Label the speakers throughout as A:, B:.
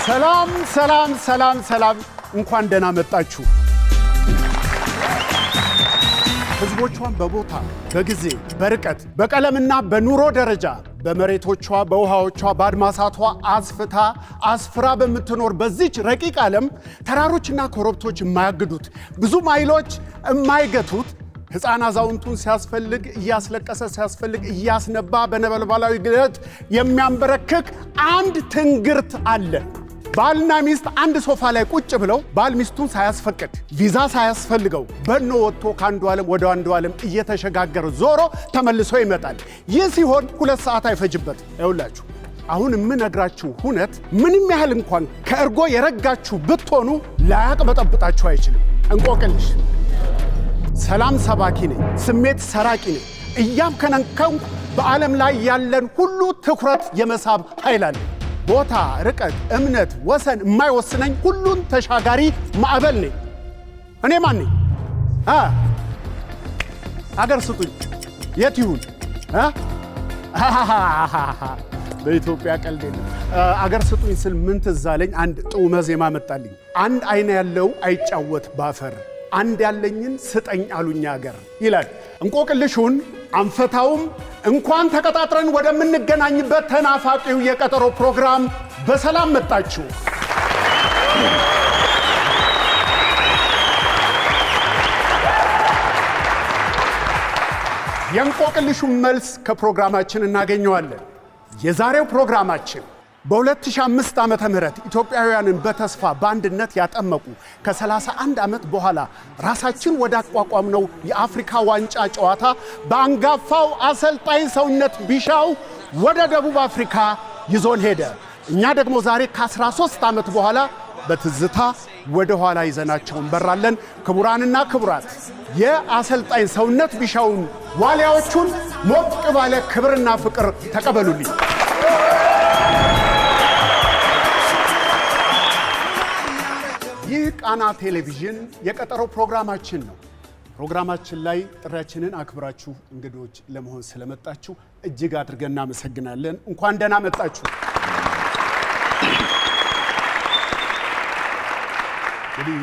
A: ሰላም ሰላም ሰላም ሰላም እንኳን ደህና መጣችሁ። ህዝቦቿን በቦታ በጊዜ በርቀት በቀለምና በኑሮ ደረጃ በመሬቶቿ በውሃዎቿ በአድማሳቷ አስፍራ በምትኖር በዚች ረቂቅ ዓለም ተራሮችና ኮረብቶች የማያግዱት ብዙ ማይሎች የማይገቱት ሕፃን አዛውንቱን ሲያስፈልግ እያስለቀሰ ሲያስፈልግ እያስነባ በነበልባላዊ ግለት የሚያንበረክክ አንድ ትንግርት አለ። ባልና ሚስት አንድ ሶፋ ላይ ቁጭ ብለው ባል ሚስቱን ሳያስፈቅድ ቪዛ ሳያስፈልገው በኖ ወጥቶ ከአንዱ ዓለም ወደ አንዱ ዓለም እየተሸጋገረ ዞሮ ተመልሶ ይመጣል። ይህ ሲሆን 2 ሰዓት አይፈጅበት። ይኸውላችሁ አሁን የምነግራችሁ ሁነት ምንም ያህል እንኳን ከእርጎ የረጋችሁ ብትሆኑ ላያቅበጠብጣችሁ አይችልም። እንቆቅልሽ ሰላም ሰባኪ ነኝ፣ ስሜት ሰራቂ ነኝ። እያምከነከንኩ በዓለም ላይ ያለን ሁሉ ትኩረት የመሳብ ኃይል አለ። ቦታ፣ ርቀት፣ እምነት፣ ወሰን የማይወስነኝ ሁሉን ተሻጋሪ ማዕበል ነኝ። እኔ ማን ነኝ? አገር ስጡኝ። የት ይሁን? በኢትዮጵያ ቀልድ የለም። አገር ስጡኝ ስል ምን ትዝ አለኝ? አንድ ጥዑመ ዜማ መጣልኝ። አንድ አይን ያለው አይጫወት ባፈር፣ አንድ ያለኝን ስጠኝ አሉኛ አገር ይላል። እንቆቅልሹን አንፈታውም። እንኳን ተቀጣጥረን ወደምንገናኝበት ተናፋቂው የቀጠሮ ፕሮግራም በሰላም መጣችሁ። የእንቆቅልሹን መልስ ከፕሮግራማችን እናገኘዋለን። የዛሬው ፕሮግራማችን በ2005 ዓመተ ምህረት ኢትዮጵያውያንን በተስፋ በአንድነት ያጠመቁ ከ31 ዓመት በኋላ ራሳችን ወዳቋቋምነው የአፍሪካ ዋንጫ ጨዋታ በአንጋፋው አሰልጣኝ ሰውነት ቢሻው ወደ ደቡብ አፍሪካ ይዞን ሄደ። እኛ ደግሞ ዛሬ ከ13 ዓመት በኋላ በትዝታ ወደ ኋላ ይዘናቸው እንበራለን። ክቡራንና ክቡራት የአሰልጣኝ ሰውነት ቢሻውን ዋሊያዎቹን ሞቅ ባለ ክብርና ፍቅር ተቀበሉልኝ። ይህ ቃና ቴሌቪዥን የቀጠሮ ፕሮግራማችን ነው። ፕሮግራማችን ላይ ጥሪያችንን አክብራችሁ እንግዶች ለመሆን ስለመጣችሁ እጅግ አድርገን እናመሰግናለን። እንኳን ደህና መጣችሁ። እንግዲህ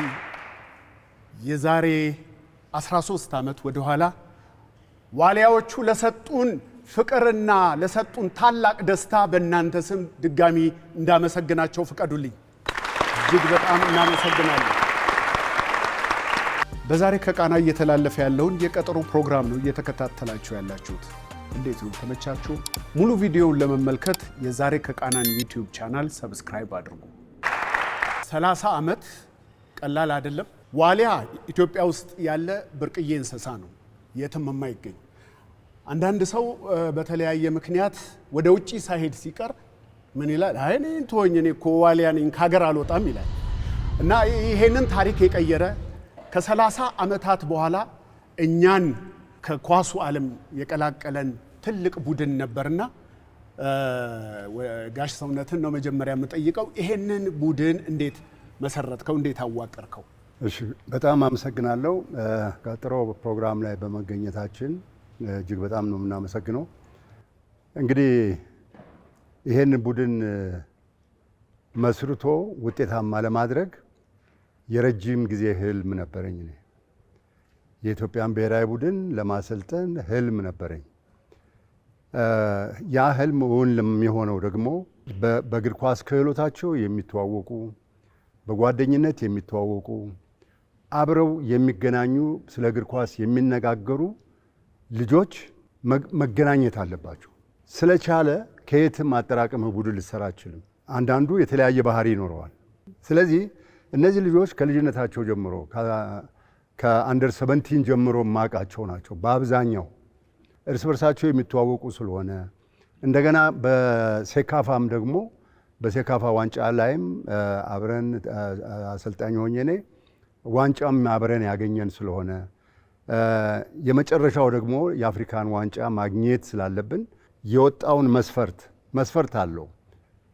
A: የዛሬ 13 ዓመት ወደ ኋላ ዋሊያዎቹ ለሰጡን ፍቅርና ለሰጡን ታላቅ ደስታ በእናንተ ስም ድጋሚ እንዳመሰግናቸው ፍቀዱልኝ። እጅግ በጣም እናመሰግናለን። በዛሬ ከቃና እየተላለፈ ያለውን የቀጠሮ ፕሮግራም ነው እየተከታተላችሁ ያላችሁት። እንዴት ነው? ተመቻችሁ? ሙሉ ቪዲዮውን ለመመልከት የዛሬ ከቃናን ዩቲዩብ ቻናል ሰብስክራይብ አድርጉ። 30 ዓመት ቀላል አይደለም። ዋሊያ ኢትዮጵያ ውስጥ ያለ ብርቅዬ እንስሳ ነው፣ የትም የማይገኝ። አንዳንድ ሰው በተለያየ ምክንያት ወደ ውጪ ሳይሄድ ሲቀር ምን ይላል? አይ እኔ ተወኝ፣ እኔ እኮ ዋሊያ ነኝ ከሀገር አልወጣም ይላል። እና ይሄንን ታሪክ የቀየረ ከ30 ዓመታት በኋላ እኛን ከኳሱ ዓለም የቀላቀለን ትልቅ ቡድን ነበርና ጋሽ ሰውነትን ነው መጀመሪያ የምጠይቀው። ይሄንን ቡድን እንዴት መሰረትከው? እንዴት አዋቀርከው?
B: እሺ፣ በጣም አመሰግናለሁ። ቀጠሮ ፕሮግራም ላይ በመገኘታችን እጅግ በጣም ነው የምናመሰግነው። እንግዲህ ይሄን ቡድን መስርቶ ውጤታማ ለማድረግ የረጅም ጊዜ ህልም ነበረኝ። የኢትዮጵያን ብሔራዊ ቡድን ለማሰልጠን ህልም ነበረኝ። ያ ህልም እውን የሚሆነው ደግሞ በእግር ኳስ ክህሎታቸው የሚተዋወቁ፣ በጓደኝነት የሚተዋወቁ፣ አብረው የሚገናኙ፣ ስለ እግር ኳስ የሚነጋገሩ ልጆች መገናኘት አለባቸው። ስለቻለ ከየትም አጠራቅመህ ቡድን ልትሰራ አትችልም። አንዳንዱ የተለያየ ባህሪ ይኖረዋል። ስለዚህ እነዚህ ልጆች ከልጅነታቸው ጀምሮ ከአንደር 17 ጀምሮ ማቃቸው ናቸው። በአብዛኛው እርስ በርሳቸው የሚተዋወቁ ስለሆነ እንደገና በሴካፋም ደግሞ በሴካፋ ዋንጫ ላይም አብረን አሰልጣኝ ሆኜ እኔ ዋንጫም አብረን ያገኘን ስለሆነ የመጨረሻው ደግሞ የአፍሪካን ዋንጫ ማግኘት ስላለብን የወጣውን መስፈርት አለው።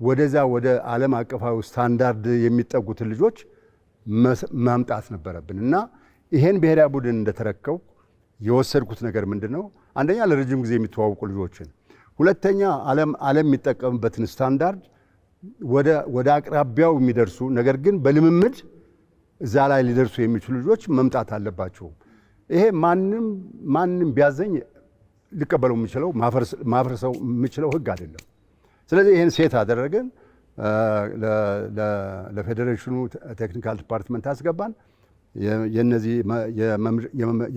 B: ወደዛ ወደ ዓለም አቀፋዊ ስታንዳርድ የሚጠጉትን ልጆች ማምጣት ነበረብን እና ይሄን ብሔራዊ ቡድን እንደተረከው የወሰድኩት ነገር ምንድነው? አንደኛ ለረጅም ጊዜ የሚተዋወቁ ልጆችን፣ ሁለተኛ ዓለም የሚጠቀምበትን ስታንዳርድ ወደ አቅራቢያው የሚደርሱ ነገር ግን በልምምድ እዛ ላይ ሊደርሱ የሚችሉ ልጆች መምጣት አለባቸው። ይሄ ማንም ቢያዘኝ ሊቀበለው የሚችለው ማፍረሰው የሚችለው ህግ አይደለም። ስለዚህ ይህን ሴት አደረግን። ለፌዴሬሽኑ ቴክኒካል ዲፓርትመንት አስገባን። የነዚህ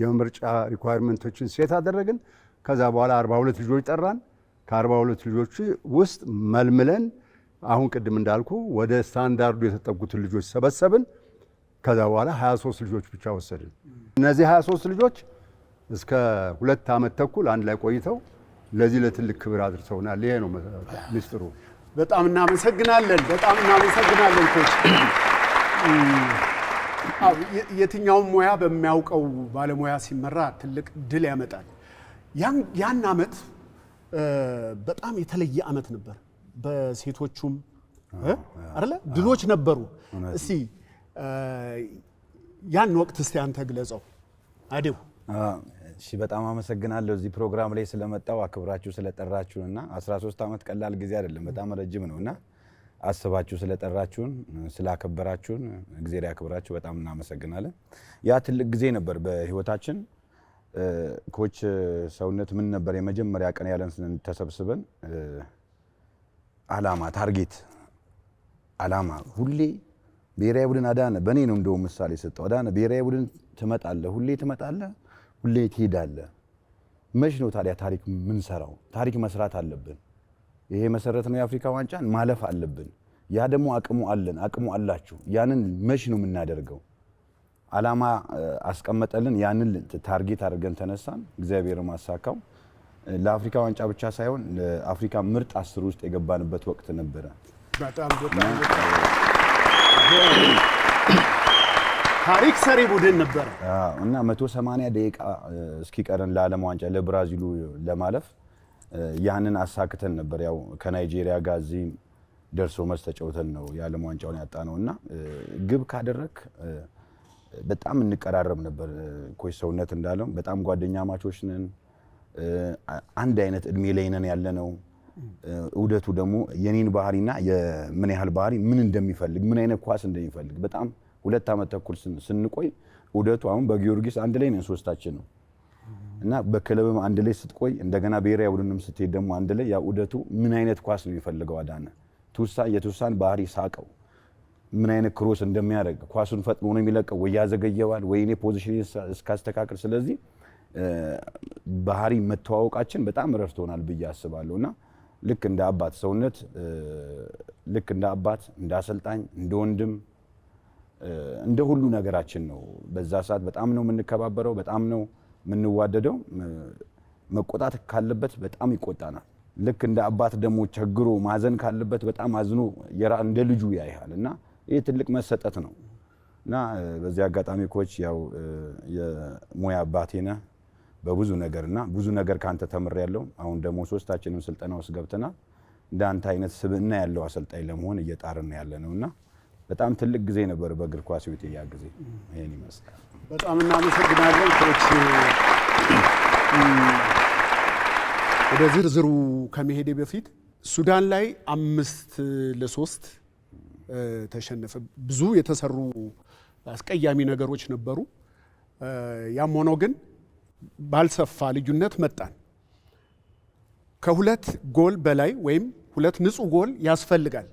B: የመምረጫ ሪኳየርመንቶችን ሴት አደረግን። ከዛ በኋላ 42 ልጆች ጠራን። ከ42 ልጆች ውስጥ መልምለን አሁን ቅድም እንዳልኩ ወደ ስታንዳርዱ የተጠጉትን ልጆች ሰበሰብን። ከዛ በኋላ 23 ልጆች ብቻ ወሰድን። እነዚህ 23 ልጆች እስከ 2 ዓመት ተኩል አንድ ላይ ቆይተው ለዚህ ለትልቅ ክብር አድርሰውናል። ይሄ ነው ሚስጥሩ።
A: በጣም እናመሰግናለን። ኮች። የትኛውም ሙያ በሚያውቀው ባለሙያ ሲመራ ትልቅ ድል ያመጣል። ያን ዓመት በጣም የተለየ ዓመት ነበር። በሴቶቹም አይደለ ድሎች ነበሩ። እስቲ ያን ወቅት እስቲ አንተ ግለጸው አዴው።
C: እሺ በጣም አመሰግናለሁ እዚህ ፕሮግራም ላይ ስለመጣው አክብራችሁ ስለጠራችሁንና 13 ዓመት ቀላል ጊዜ አይደለም፣ በጣም ረጅም ነውና አስባችሁ ስለጠራችሁን ስላከበራችሁን እግዚአብሔር ያክብራችሁ። በጣም እናመሰግናለን። ያ ትልቅ ጊዜ ነበር በህይወታችን። ኮች ሰውነት ምን ነበር የመጀመሪያ ቀን ያለን ተሰብስበን አላማ ታርጌት አላማ ሁሌ ብሔራዊ ቡድን አዳነ በኔ ነው እንደው ምሳሌ ሰጠው። አዳነ ብሔራዊ ቡድን ትመጣለህ፣ ሁሌ ትመጣለህ፣ ሁሌ ትሄዳለህ። መች ነው ታዲያ ታሪክ ምን ሰራው? ታሪክ መስራት አለብን። ይሄ መሰረት ነው የአፍሪካ ዋንጫን ማለፍ አለብን። ያ ደግሞ አቅሙ አለን፣ አቅሙ አላችሁ። ያንን መች ነው የምናደርገው? አላማ አስቀመጠልን። ያንን ታርጌት አድርገን ተነሳን። እግዚአብሔር ማሳካው። ለአፍሪካ ዋንጫ ብቻ ሳይሆን ለአፍሪካ ምርጥ 10 ውስጥ የገባንበት ወቅት ነበረ።
A: በጣም ታሪክ ሰሪ ቡድን ነበር
C: እና 180 ደቂቃ እስኪቀረን ለዓለም ዋንጫ ለብራዚሉ ለማለፍ ያንን አሳክተን ነበር። ያው ከናይጄሪያ ጋር እዚህ ደርሶ መልስ ተጫውተን ነው የዓለም ዋንጫውን ያጣነውና ግብ ካደረክ በጣም እንቀራረብ ነበር። ኮች ሰውነት እንዳለው በጣም ጓደኛ ማቾች ነን። አንድ አይነት እድሜ ላይ ነን ያለነው። ውደቱ ደግሞ የኔን ባህሪና የምን ያህል ባህሪ ምን እንደሚፈልግ ምን አይነት ኳስ እንደሚፈልግ በጣም 2 ዓመት ተኩል ስንቆይ ውደቱ አሁን በጊዮርጊስ አንድ ላይ ነን ሶስታችን ነው እና በክለብም አንድ ላይ ስትቆይ እንደገና ብሔራዊ ቡድንም ስትሄድ ደግሞ አንድ ላይ ያ ውደቱ ምን አይነት ኳስ ነው የሚፈልገው አዳነ የቱሳን ባህሪ ሳቀው። ምን አይነት ክሮስ እንደሚያደርግ ኳሱን ፈጥኖ ነው የሚለቀው ወይ ያዘገየዋል ወይ እኔ ፖዚሽን እስካስተካክል። ስለዚህ ባህሪ መተዋወቃችን በጣም ረድቶናል ብዬ አስባለሁና ልክ እንደ አባት ሰውነት ልክ እንደ አባት እንደ አሰልጣኝ እንደ ወንድም እንደ ሁሉ ነገራችን ነው። በዛ ሰዓት በጣም ነው የምንከባበረው፣ በጣም ነው የምንዋደደው። መቆጣት ካለበት በጣም ይቆጣናል። ልክ እንደ አባት ደግሞ ቸግሮ ማዘን ካለበት በጣም አዝኖ እንደ ልጁ ያይሃልና ይሄ ትልቅ መሰጠት ነው እና በዚህ አጋጣሚ ኮች ያው የሙያ አባቴ ነህ በብዙ ነገርና ብዙ ነገር ካንተ ተምሬያለሁ። አሁን ደግሞ ሶስታችንም ስልጠና ውስጥ ገብተናል። እንዳንተ አይነት ስብዕና ያለው አሰልጣኝ ለመሆን እየጣርን ያለነውና በጣም ትልቅ ጊዜ ነበር በእግር ኳስ ህይወቴ ያ ጊዜ። ይሄን ይመስላል።
A: በጣም እናመሰግናለን ኮች። ወደ ዝርዝሩ ከመሄዴ በፊት ሱዳን ላይ 5-3 ተሸነፈ። ብዙ የተሰሩ አስቀያሚ ነገሮች ነበሩ። ያም ሆኖ ግን ባልሰፋ ልዩነት መጣን። ከ2 ጎል በላይ ወይም 2 ንጹህ ጎል ያስፈልጋል።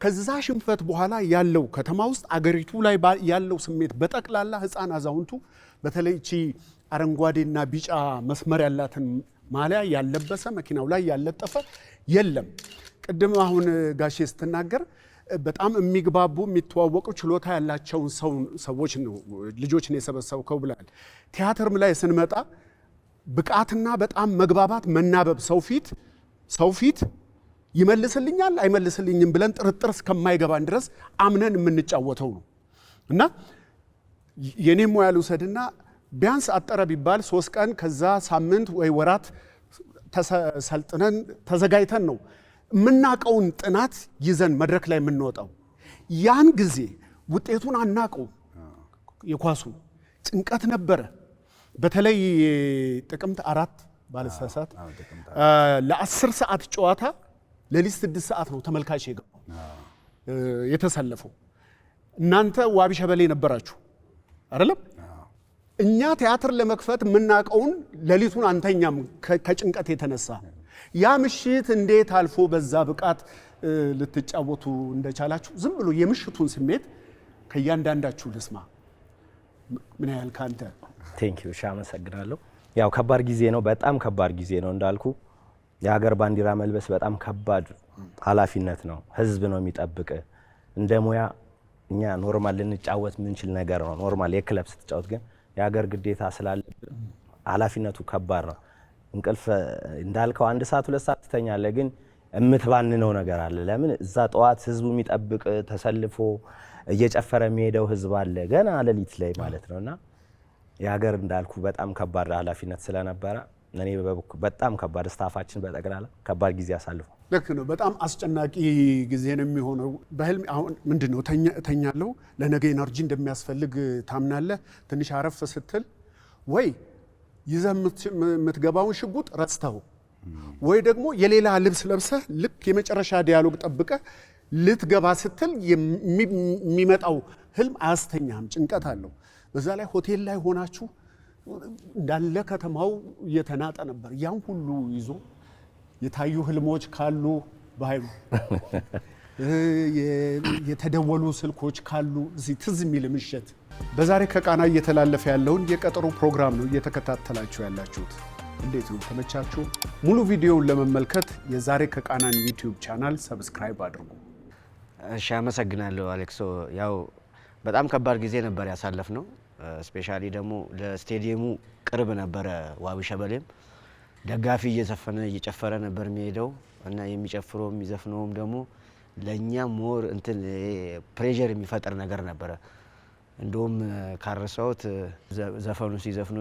A: ከዛ ሽንፈት በኋላ ያለው ከተማ ውስጥ አገሪቱ ላይ ያለው ስሜት በጠቅላላ ህፃን አዛውንቱ በተለይ እቺ አረንጓዴና ቢጫ መስመር ያላትን ማሊያ ያለበሰ መኪናው ላይ ያለጠፈ የለም። ቅድም አሁን ጋሼ ስትናገር በጣም የሚግባቡ የሚተዋወቁ ችሎታ ያላቸውን ሰዎች ነው ልጆች ነው የሰበሰብከው ብላል። ቲያትርም ላይ ስንመጣ ብቃትና በጣም መግባባት መናበብ ሰው ፊት ይመልስልኛል አይመልስልኝም ብለን ጥርጥር እስከማይገባን ድረስ አምነን የምንጫወተው ነው እና የኔ ሙያ ልውሰድና ቢያንስ አጠረ ቢባል 3 ቀን ከዛ ሳምንት ወይ ወራት ተሰልጥነን ተዘጋጅተን ነው የምናቀውን ጥናት ይዘን መድረክ ላይ የምንወጣው። ያን ጊዜ ውጤቱን አናቀው። የኳሱ ጭንቀት ነበረ። በተለይ ጥቅምት 4 ባለሳሳት ለ10 ሰዓት ጨዋታ ለሊት 6 ሰዓት ነው ተመልካች የገባው። የተሰለፈው። እናንተ ዋቢ ሸበሌ ነበራችሁ አይደለም? እኛ ቲያትር ለመክፈት የምናውቀውን ሌሊቱን አንተኛም ከጭንቀት የተነሳ። ያ ምሽት እንዴት አልፎ በዛ ብቃት ልትጫወቱ እንደቻላችሁ ዝም ብሎ የምሽቱን ስሜት ከእያንዳንዳችሁ ልስማ። ምን ያህል ካንተ?
D: ቴንኪዩ ሻ አመሰግናለሁ። ያው ከባድ ጊዜ ነው፣ በጣም ከባድ ጊዜ ነው እንዳልኩ። የሀገር ባንዲራ መልበስ በጣም ከባድ ኃላፊነት ነው። ህዝብ ነው የሚጠብቅ። እንደ ሙያ እኛ ኖርማል ልንጫወት ምንችል ነገር ነው። ኖርማል የክለብ ስትጫወት ግን የሀገር ግዴታ ስላለብን ኃላፊነቱ ከባድ ነው። እንቅልፍ እንዳልከው 1 ሰዓት 2 ሰዓት ትተኛለህ፣ ግን የምትባንነው ነገር አለ። ለምን እዛ ጠዋት ህዝቡ የሚጠብቅ ተሰልፎ እየጨፈረ የሚሄደው ህዝብ አለ ገና ሌሊት ላይ ማለት ነውና የሀገር እንዳልኩ በጣም ከባድ ኃላፊነት ስለነበረ እኔ በጣም ከባድ ስታፋችን በጠቅላላ ከባድ ጊዜ አሳልፎ።
A: ልክ ነው። በጣም አስጨናቂ ጊዜ ነው የሚሆነው። በህልም አሁን ምንድነው እተኛለሁ፣ ለነገ ኤነርጂ እንደሚያስፈልግ ታምናለህ። ትንሽ አረፍ ስትል ወይ ይዘህ የምትገባውን ሽጉጥ ረስተው ወይ ደግሞ የሌላ ልብስ ለብሰህ ልክ የመጨረሻ ዲያሎግ ጠብቀህ ልትገባ ስትል የሚመጣው ህልም አያስተኛም፣ ጭንቀት አለው። በዛ ላይ ሆቴል ላይ ሆናችሁ እንዳለ ከተማው እየተናጠ ነበር። ያን ሁሉ ይዞ የታዩ ህልሞች ካሉ በኃይሉ የተደወሉ ስልኮች ካሉ እዚህ ትዝ የሚል ምሽት። በዛሬ ከቃና እየተላለፈ ያለውን የቀጠሮ ፕሮግራም ነው እየተከታተላችሁ ያላችሁት። እንዴት ነው ተመቻችሁ? ሙሉ ቪዲዮውን ለመመልከት የዛሬ ከቃናን ዩቲዩብ ቻናል ሰብስክራይብ አድርጉ።
E: እሺ፣ አመሰግናለሁ አሌክሶ። ያው በጣም ከባድ ጊዜ ነበር ያሳለፍነው። ስፔሻሊ ደግሞ ለስቴዲየሙ ቅርብ ነበረ ዋቢ ሸበሌም። ደጋፊ እየዘፈነ እየጨፈረ ነበር የሚሄደው እና የሚጨፍረው የሚዘፍነውም ደግሞ ለኛ ሞር እንትን ፕሬዠር የሚፈጥር ነገር ነበረ። እንደውም ካረሳውት ዘፈኑ ሲዘፍኑ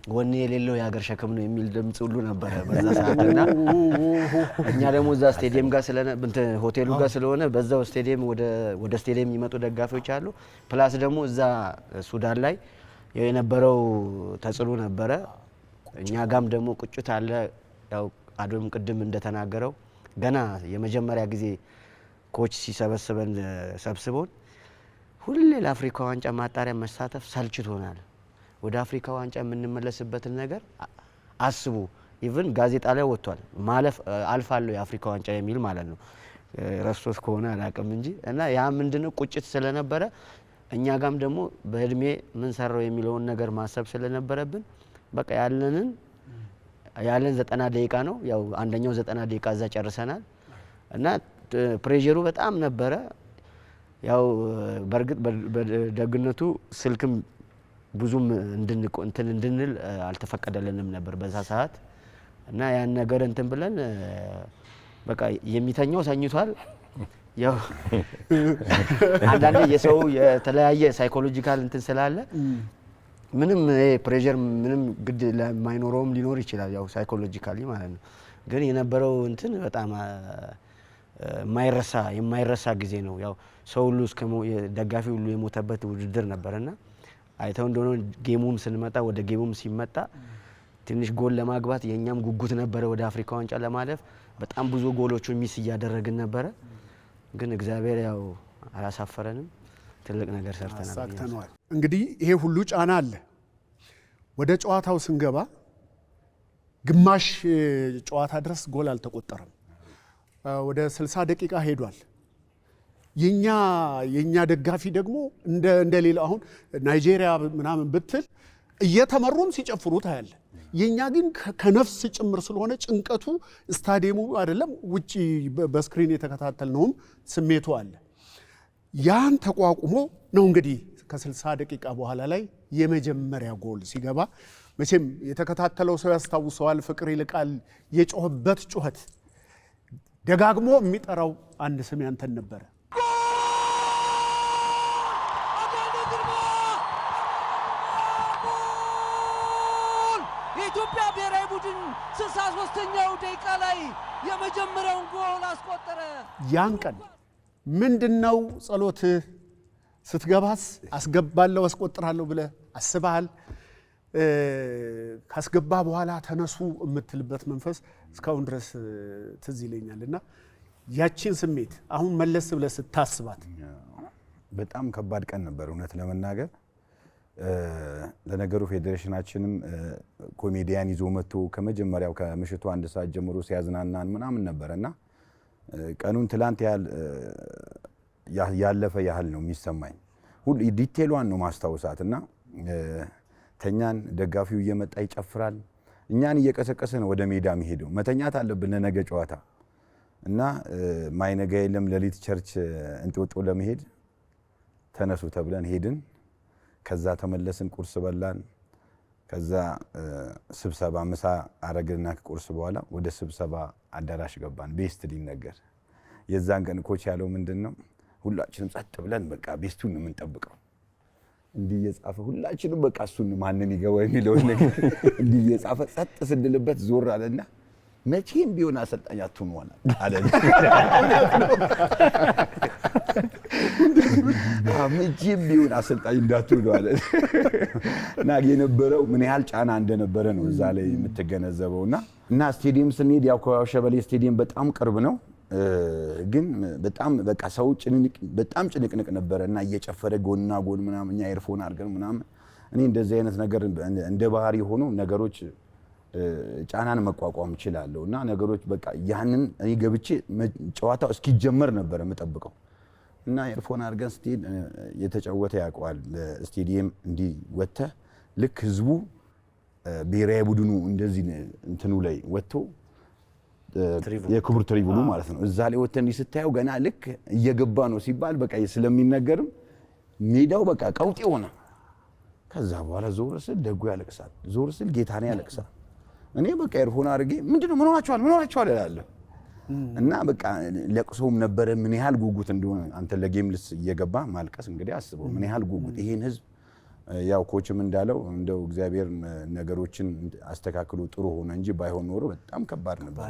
E: ወኔ የሌለው የሀገር ሸክም ነው የሚል ድምጽ ሁሉ ነበረ በዛ ሰዓትና እኛ ደግሞ እዛ ስቴዲየም ጋር ሆቴሉ ጋር ስለሆነ በዛው ስቴዲየም ወደ ስቴዲየም የሚመጡ ደጋፊዎች አሉ። ፕላስ ደግሞ እዛ ሱዳን ላይ የነበረው ተጽዕኖ ነበረ። እኛ ጋም ደግሞ ቁጭት አለ። ያው አዶም ቅድም እንደተናገረው ገና የመጀመሪያ ጊዜ ኮች ሲሰበስበን ሰብስቦን ሁሌ ለአፍሪካ ዋንጫ ማጣሪያ መሳተፍ ሰልችቶናል። ወደ አፍሪካ ዋንጫ የምንመለስበትን ነገር አስቡ። ኢቭን ጋዜጣ ላይ ወጥቷል ማለፍ አልፋለሁ የአፍሪካ ዋንጫ የሚል ማለት ነው። ረስቶት ከሆነ አላውቅም እንጂ እና ያ ምንድነው ቁጭት ስለነበረ እኛ ጋም ደግሞ በእድሜ ምን ሰራው የሚለውን ነገር ማሰብ ስለነበረብን በቃ ያለን 90 ደቂቃ ነው። ያው አንደኛው 90 ደቂቃ እዛ ጨርሰናል እና ፕሬዠሩ በጣም ነበረ። ያው በርግጥ በደግነቱ ስልክም ብዙም እንድንል አልተፈቀደልንም ነበር በዛ ሰዓት እና ያን ነገር እንትን ብለን በቃ የሚተኛው ሰኝቷል። ያው አንዳንዴ የሰው የተለያየ ሳይኮሎጂካል እንትን ስላለ ምንም ፕሬዠር ምንም ግድ ለማይኖረውም ሊኖር ይችላል ያው ሳይኮሎጂካሊ ማለት ነው። ግን የነበረው እንትን በጣም የማይረሳ ጊዜ ነው። ያው ሰው ሁሉ ደጋፊ ሁሉ የሞተበት ውድድር ነበርና አይተው እንደሆነ ጌሙም ስንመጣ ወደ ጌሙም ሲመጣ ትንሽ ጎል ለማግባት የኛም ጉጉት ነበረ ወደ አፍሪካ ዋንጫ ለማለፍ። በጣም ብዙ ጎሎችን ሚስ እያደረግን ነበረ። ግን እግዚአብሔር ያው አላሳፈረንም። ትልቅ ነገር ሰርተናል።
A: እንግዲህ ይሄ ሁሉ ጫና አለ። ወደ ጨዋታው ስንገባ ግማሽ ጨዋታ ድረስ ጎል አልተቆጠረም። ወደ 60 ደቂቃ ሄዷል። የኛ ደጋፊ ደግሞ እንደሌላ አሁን ናይጄሪያ ምናምን ብትል እየተመሩም ሲጨፍሩ ታያለ። የኛ ግን ከነፍስ ጭምር ስለሆነ ጭንቀቱ ስታዲየሙ አይደለም ውጪ በስክሪን የተከታተልነውም ስሜቱ አለ። ያን ተቋቁሞ ነው እንግዲህ ከ60 ደቂቃ በኋላ ላይ የመጀመሪያ ጎል ሲገባ መቼም የተከታተለው ሰው ያስታውሰዋል። ፍቅር ይልቃል የጮህበት ጩኸት ደጋግሞ የሚጠራው አንድ ስም ያንተን ነበረ።
F: የኢትዮጵያ ብሔራዊ ቡድን 63ኛው ደቂቃ ላይ የመጀመሪያውን ጎል አስቆጠረ።
A: ያን ቀን ምንድነው ጸሎትህ? ስትገባስ አስገባለሁ አስቆጥራለሁ ብለህ አስበሃል? ካስገባ በኋላ ተነሱ የምትልበት መንፈስ እስካሁን ድረስ ትዝ ይለኛልና ያቺን ስሜት አሁን መለስ ብለህ ስታስባት
C: በጣም ከባድ ቀን ነበር እውነት ለመናገር። ለነገሩ ፌዴሬሽናችንም ኮሜዲያን ይዞ መጥቶ ከመጀመሪያው ከምሽቱ 1 ሰዓት ጀምሮ ሲያዝናናን ምናምን ነበርና ቀኑን ትላንት ያለፈ ያህል ነው የሚሰማኝ። ሁሉ ዲቴሏን ነው ማስታወሳትና ተኛን፣ ደጋፊው እየመጣ ይጨፍራል፣ እኛን እየቀሰቀሰ ነው ወደ ሜዳ የሚሄደው። መተኛት አለብን ለነገ ጨዋታ እና ማይነጋ የለም ሌሊት ቸርች እንጦጦ ለመሄድ ተነሱ ተብለን ሄድን። ከዛ ተመለስን፣ ቁርስ በላን። ከዛ ስብሰባ ምሳ አረግና ከቁርስ በኋላ ወደ ስብሰባ አዳራሽ ገባን። ቤስት ሊነገር የዛን ቀን ኮች ያለው ምንድነው ሁላችንም ጸጥ ብለን በቃ ቤስቱን የምንጠብቀው እንዲህ እየጻፈ ሁላችንም በቃ እሱን ማንን ይገባ የሚለው ነገር እንዲህ እየጻፈ ጸጥ ስንልበት ዞር አለና መቼም ቢሆን አሰልጣኝ አትሆን አለ። መቼም ቢሆን አሰልጣኝ እንዳትሆን አለ። እና የነበረው ምን ያህል ጫና እንደነበረ ነው እዛ ላይ የምትገነዘበውና ስቴዲየም ስንሄድ ያው ሸበሌ ስቴዲየም በጣም ቅርብ ነው። ግን በጣም በቃ ሰው በጣም ጭንቅንቅ ነበረ እና እየጨፈረ ጎንና ጎን ምናምን እኛ ኤርፎን አድርገን ምናምን እኔ እንደዚህ አይነት ነገር እንደ ባህሪ ሆኖ ነገሮች ጫናን መቋቋም እችላለሁ እና ነገሮች በቃ ያንን እኔ ገብቼ ጨዋታው እስኪጀመር ነበር የምጠብቀው እና ኤርፎን አድርገን ስትሄድ የተጫወተ ያውቀዋል። ስቴዲየም እንዲህ ወጥተህ ልክ ህዝቡ ብሔራዊ ቡድኑ እንደዚህ እንትኑ ላይ ወጥቶ የክቡር ትሪቡኑ ማለት ነው እዛ ላይ ወጥተን ስታየው ገና ልክ እየገባ ነው ሲባል በቃ ስለሚነገርም ሜዳው በቃ ቀውጤ ሆነ። ከዛ በኋላ ዞር ስል ደጉ ያለቅሳል፣ ዞር ስል ጌታነህ ያለቅሳል። እኔ በቃ ኤርፎን አድርጌ ምንድነው ምን ሆናችኋል እላለሁ እና በቃ ለቅሶም ነበረ። ምን ያህል ጉጉት እንደሆነ አንተ ለጌም ልስ እየገባ ማልቀስ እንግዲህ አስበው ምን ያህል ጉጉት ይሄን ህዝብ ያው ኮችም እንዳለው እንደው እግዚአብሔር ነገሮችን አስተካክሎ ጥሩ ሆነ እንጂ ባይሆን ኖሮ በጣም ከባድ ነበር፣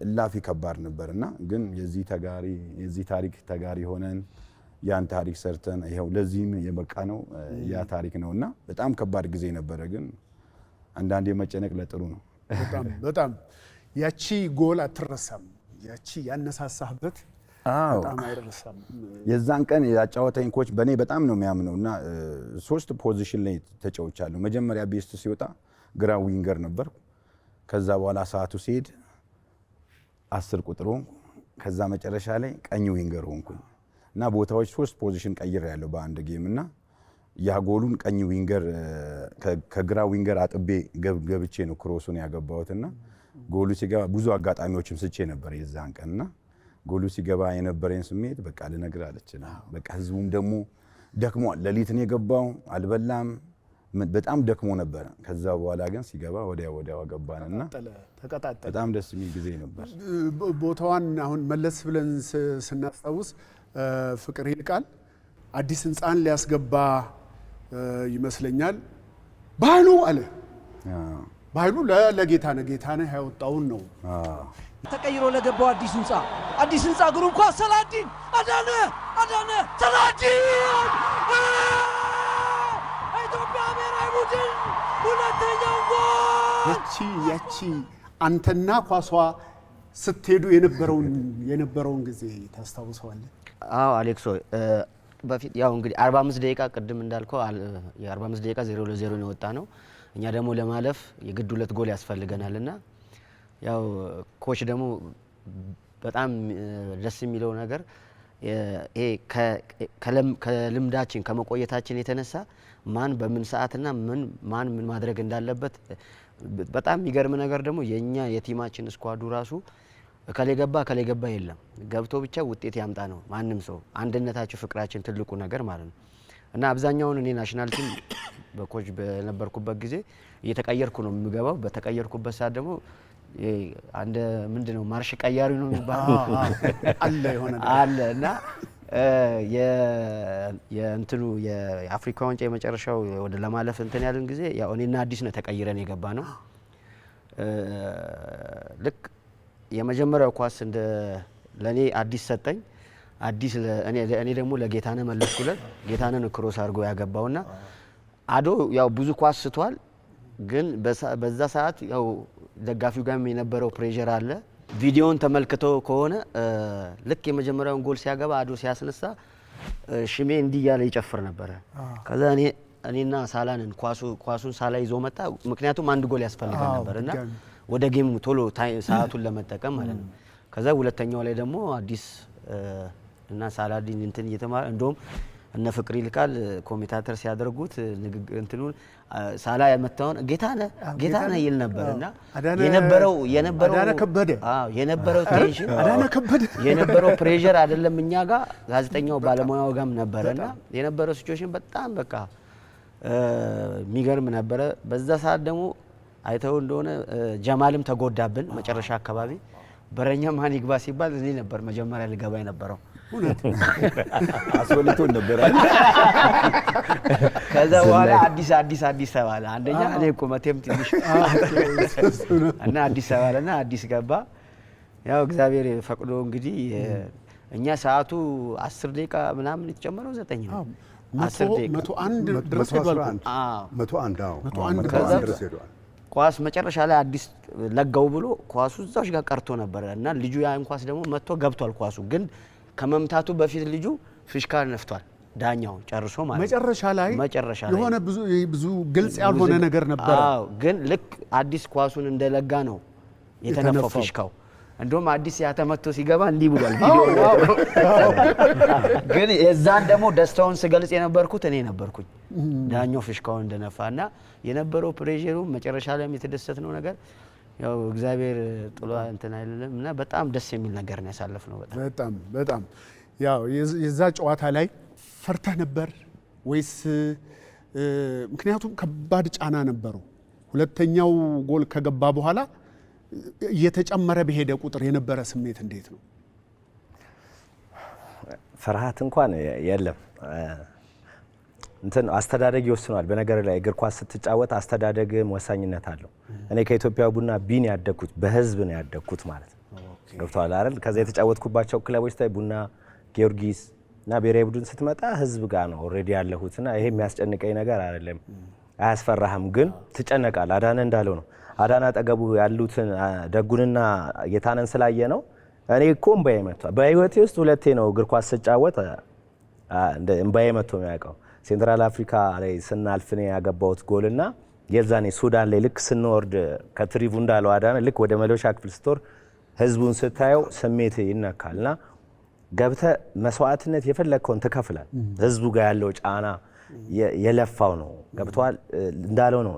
C: እላፊ ከባድ ነበርና ግን የዚህ ታሪክ ተጋሪ ሆነን ያን ታሪክ ሰርተን ይሄው ለዚህም የበቃ ነው ያ ታሪክ ነውና በጣም ከባድ ጊዜ ነበረ። ግን አንዳንዴ መጨነቅ ለጥሩ ነው።
A: በጣም ያቺ ጎል አትረሳም። ያቺ ያነሳሳህበት በጣም አይረሳም።
C: የዛን ቀን ያጫወተኝ ኮች በኔ በጣም ነው የሚያምነውና 3 ፖዚሽን ላይ ተጫውቻለሁ። መጀመሪያ ቤስት ሲወጣ ግራ ዊንገር ነበር። ከዛ በኋላ ሰዓቱ ሲሄድ 10 ቁጥር ሆንኩ። ከዛ መጨረሻ ላይ ቀኝ ዊንገር ሆንኩኝ እና ቦታዎች 3 ፖዚሽን ቀይሬያለሁ በአንድ ጌም እና ያ ጎሉን ቀኝ ዊንገር ከግራ ዊንገር አጥቤ ገብቼ ነው ክሮሱን ያገባሁትና ጎሉ ሲገባ ብዙ አጋጣሚዎችም ስቼ ነበር የዛን ቀንና ጎሉ ሲገባ የነበረኝ ስሜት በቃ ልነግር አልችልም። በቃ ህዝቡም ደግሞ ደክሟል። ሌሊት ነው የገባው፣ አልበላም፣ በጣም ደክሞ ነበር። ከዛ በኋላ ግን ሲገባ ወዲያው ገባንና በጣም ደስ የሚል ጊዜ ነበር።
A: ቦታዋን አሁን መለስ ብለን ስናስታውስ ፍቅር ይልቃል አዲስ ህንፃን ሊያስገባ ይመስለኛል። ባህሉ አለ ባህሉ ለጌታነህ ያወጣውን ነው
F: ተቀይሮ ለገባው አዲስ ህንፃ ግሩም ኳስ ሰላዲን አዳነ ሰላዲን ኢትዮጵያ ብሔራዊ ቡድን ሁለተኛው ጎል።
A: ያቺ አንተና ኳሷ ስትሄዱ የነበረውን ጊዜ ታስታውሰዋለህ?
E: አዎ አሌክሶ፣ በፊት ያው እንግዲህ 45 ደቂቃ ቅድም እንዳልከው የ45 ደቂቃ 0-0 ነው የወጣ ነው። እኛ ደግሞ ለማለፍ የግድ 2 ጎል ያስፈልገናልና ያው ኮች ደግሞ በጣም ደስ የሚለው ነገር ይሄ ከልምዳችን ከመቆየታችን የተነሳ ማን በምን ሰዓትና ማን ምን ማድረግ እንዳለበት በጣም የሚገርም ነገር ደግሞ የኛ የቲማችን ስኳዱ ራሱ ከሌ ገባ የለም፣ ገብቶ ብቻ ውጤት ያምጣ ነው። ማንም ሰው አንድነታችን፣ ፍቅራችን ትልቁ ነገር ማለት ነው እና አብዛኛውን እኔ ናሽናል ቲም በኮች በነበርኩበት ጊዜ እየተቀየርኩ ነው የምገባው። በተቀየርኩበት ሰዓት ደግሞ አንድ ምንድነው ማርሽ ቀያሪ ነው የሚባለው አለ እና የእንትኑ የአፍሪካ ዋንጫ የመጨረሻው ወደ ለማለፍ እንትን ያለን ጊዜ ያው እኔና አዲስ ነው ተቀይረን የገባ ነው። ልክ የመጀመሪያው ኳስ እንደ ለኔ አዲስ ሰጠኝ። አዲስ እኔ ደግሞ ለጌታነህ መለስኩለት። ጌታነህ ነው ክሮስ አድርጎ ያገባውና አዶ ያው ብዙ ኳስ ስቷል። ግን በዛ ሰዓት ያው ደጋፊው ጋር የነበረው ፕሬዠር አለ። ቪዲዮውን ተመልክቶ ከሆነ ልክ የመጀመሪያውን ጎል ሲያገባ አዶ ሲያስነሳ ሽሜ እንዲህ እያለ ይጨፍር ነበረ። ከዛ እኔና ሳላንን ኳሱን ሳላ ይዞ መጣ። ምክንያቱም አንድ ጎል ያስፈልገን ነበርና ወደ ጌሙ ቶሎ ሰዓቱን ለመጠቀም ማለት ነው። ከዛ ሁለተኛው ላይ ደግሞ አዲስ እና ሳላዲን እንትን እየተማረ እንደውም እነ ፍቅር ይልቃል ኮሜንታተር ሲያደርጉት እንትኑን ሳላ ያመጣውን ጌታነህ ይል ነበርና የነበረው ቴንሽን የነበረው ፕሬሸር አይደለም እኛ ጋር ጋዜጠኛው ባለሙያው ጋርም ነበርና የነበረው ሲቹዌሽን በጣም በቃ የሚገርም ነበረ። በዛ ሰዓት ደግሞ አይተው እንደሆነ ጀማልም ተጎዳብን መጨረሻ አካባቢ። በረኛ ማን ይግባ ሲባል እኔ ነበር መጀመሪያ ልገባ የነበረው።
C: አስወልቶን ነበር።
E: ከዛ በኋላ አዲስ ተባለ። አንደኛ እኔ ቁመቴም ትንሽ እና አዲስ ተባለና አዲስ ገባ። ያው እግዚአብሔር ፈቅዶ እንግዲህ እኛ ሰዓቱ 10 ደቂቃ ምናምን የተጨመረው 9 ነው። 10 ደቂቃ
A: 101 ድረስ ሄዷል።
B: 101 ድረስ ሄዷል።
E: ኳስ መጨረሻ ላይ አዲስ ለጋው ብሎ ኳሱ እዛው ጋር ቀርቶ ነበር እና ልጁ ያን ኳስ ደግሞ መጥቶ ገብቷል። ኳሱ ግን ከመምታቱ በፊት ልጁ ፊሽካ ነፍቷል። ዳኛው ጨርሶ ማለት
A: መጨረሻ ላይ የሆነ ብዙ ግልጽ ያልሆነ ነገር ነበር።
E: አዎ ግን ልክ አዲስ ኳሱን እንደለጋ ነው የተነፋው ፊሽካው። እንደውም አዲስ ያተመቶ ሲገባ እንዲህ ብሏል ቪዲዮ። ግን የዛን ደግሞ ደስታውን ስገልጽ የነበርኩት እኔ ነበርኩኝ ዳኛው ፊሽካውን እንደነፋና የነበረው ፕሬሸሩ መጨረሻ ላይ የተደሰትነው ነገር ያው እግዚአብሔር ጥሎ እንትን አይደለም እና በጣም ደስ የሚል ነገር ነው ያሳለፍነው።
A: በጣም ያው የዛ ጨዋታ ላይ ፈርተህ ነበር ወይስ? ምክንያቱም ከባድ ጫና ነበረው። ሁለተኛው ጎል ከገባ በኋላ እየተጨመረ በሄደ ቁጥር የነበረ ስሜት እንዴት ነው?
D: ፍርሃት እንኳን የለም። እንትን አስተዳደግ ይወስናል። በነገር ላይ እግር ኳስ ስትጫወት አስተዳደግም ወሳኝነት አለው። እኔ ከኢትዮጵያ ቡና ቢን ያደግኩት በህዝብ ነው ያደግኩት ማለት ነው። ገብቷል አይደል? ከዛ የተጫወትኩባቸው ክለቦች ላይ ቡና፣ ጊዮርጊስ እና ብሔራዊ ቡድን ስትመጣ ህዝብ ጋር ነው ኦልሬዲ ያለሁትና ይሄ የሚያስጨንቀኝ ነገር አይደለም። አያስፈራህም፣ ግን ትጨነቃል። አዳነ እንዳለው ነው። አዳነ አጠገቡ ያሉትን ደጉንና ጌታነን ስላየ ነው። እኔ እኮ እምባዬ መጥቷል። በህይወቴ ውስጥ ሁለቴ ነው እግር ኳስ ስጫወት እምባዬ መጥቶ የሚያውቀው። ሴንትራል አፍሪካ ላይ ስናልፍ ነው ያገባሁት ጎልና የዛኔ ሱዳን ላይ ልክ ስንወርድ ከትሪቡ እንዳለው አዳነ ልክ ወደ መለሻ ክፍል ስትወር ህዝቡን ስታየው ስሜት ይነካልና ገብተ መስዋዕትነት የፈለግከውን ትከፍላል። ህዝቡ ጋር ያለው ጫና የለፋው ነው። ገብቷል እንዳለው ነው።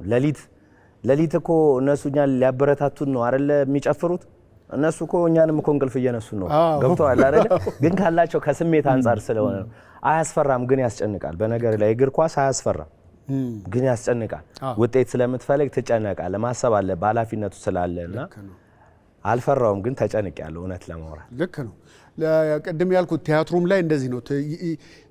D: ሌሊት እኮ እነሱ እኛን ሊያበረታቱን ነው አይደለ የሚጨፍሩት። እነሱ እኮ እኛንም እኮ እንቅልፍ እየነሱን ነው። ገብቷል አይደለ? ግን ካላቸው ከስሜት አንጻር ስለሆነ ነው። አያስፈራም፣ ግን ያስጨንቃል። በነገር ላይ እግር ኳስ አያስፈራም፣ ግን ያስጨንቃል። ውጤት ስለምትፈልግ ትጨነቃለህ። ማሰብ አለ በኃላፊነቱ ስላለና አልፈራውም፣ ግን ተጨንቄያለሁ እውነት ለማውራት።
A: ልክ ነው። ቅድም ያልኩት ቲያትሩም ላይ እንደዚህ ነው።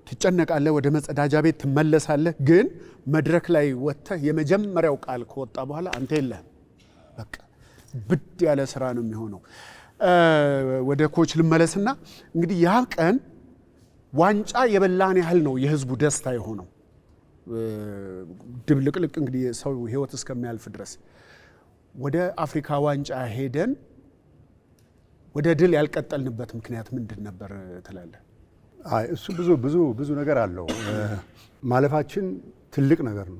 A: ትጨነቃለህ፣ ወደ መጸዳጃ ቤት ትመለሳለህ። ግን መድረክ ላይ ወጥተህ የመጀመሪያው ቃል ከወጣ በኋላ አንተ የለህም። በቃ ብድ ያለ ስራ ነው የሚሆነው። ወደ ኮች ልመለስና እንግዲህ ያ ቀን ዋንጫ የበላን ያህል ነው የህዝቡ ደስታ የሆነው። ድብልቅልቅ እንግዲህ ሰው ህይወት እስከሚያልፍ ድረስ ወደ አፍሪካ ዋንጫ ሄደን ወደ ድል ያልቀጠልንበት ምክንያት ምንድን ነበር ትላለህ?
B: እሱ ብዙ ነገር አለው። ማለፋችን ትልቅ ነገር ነው፣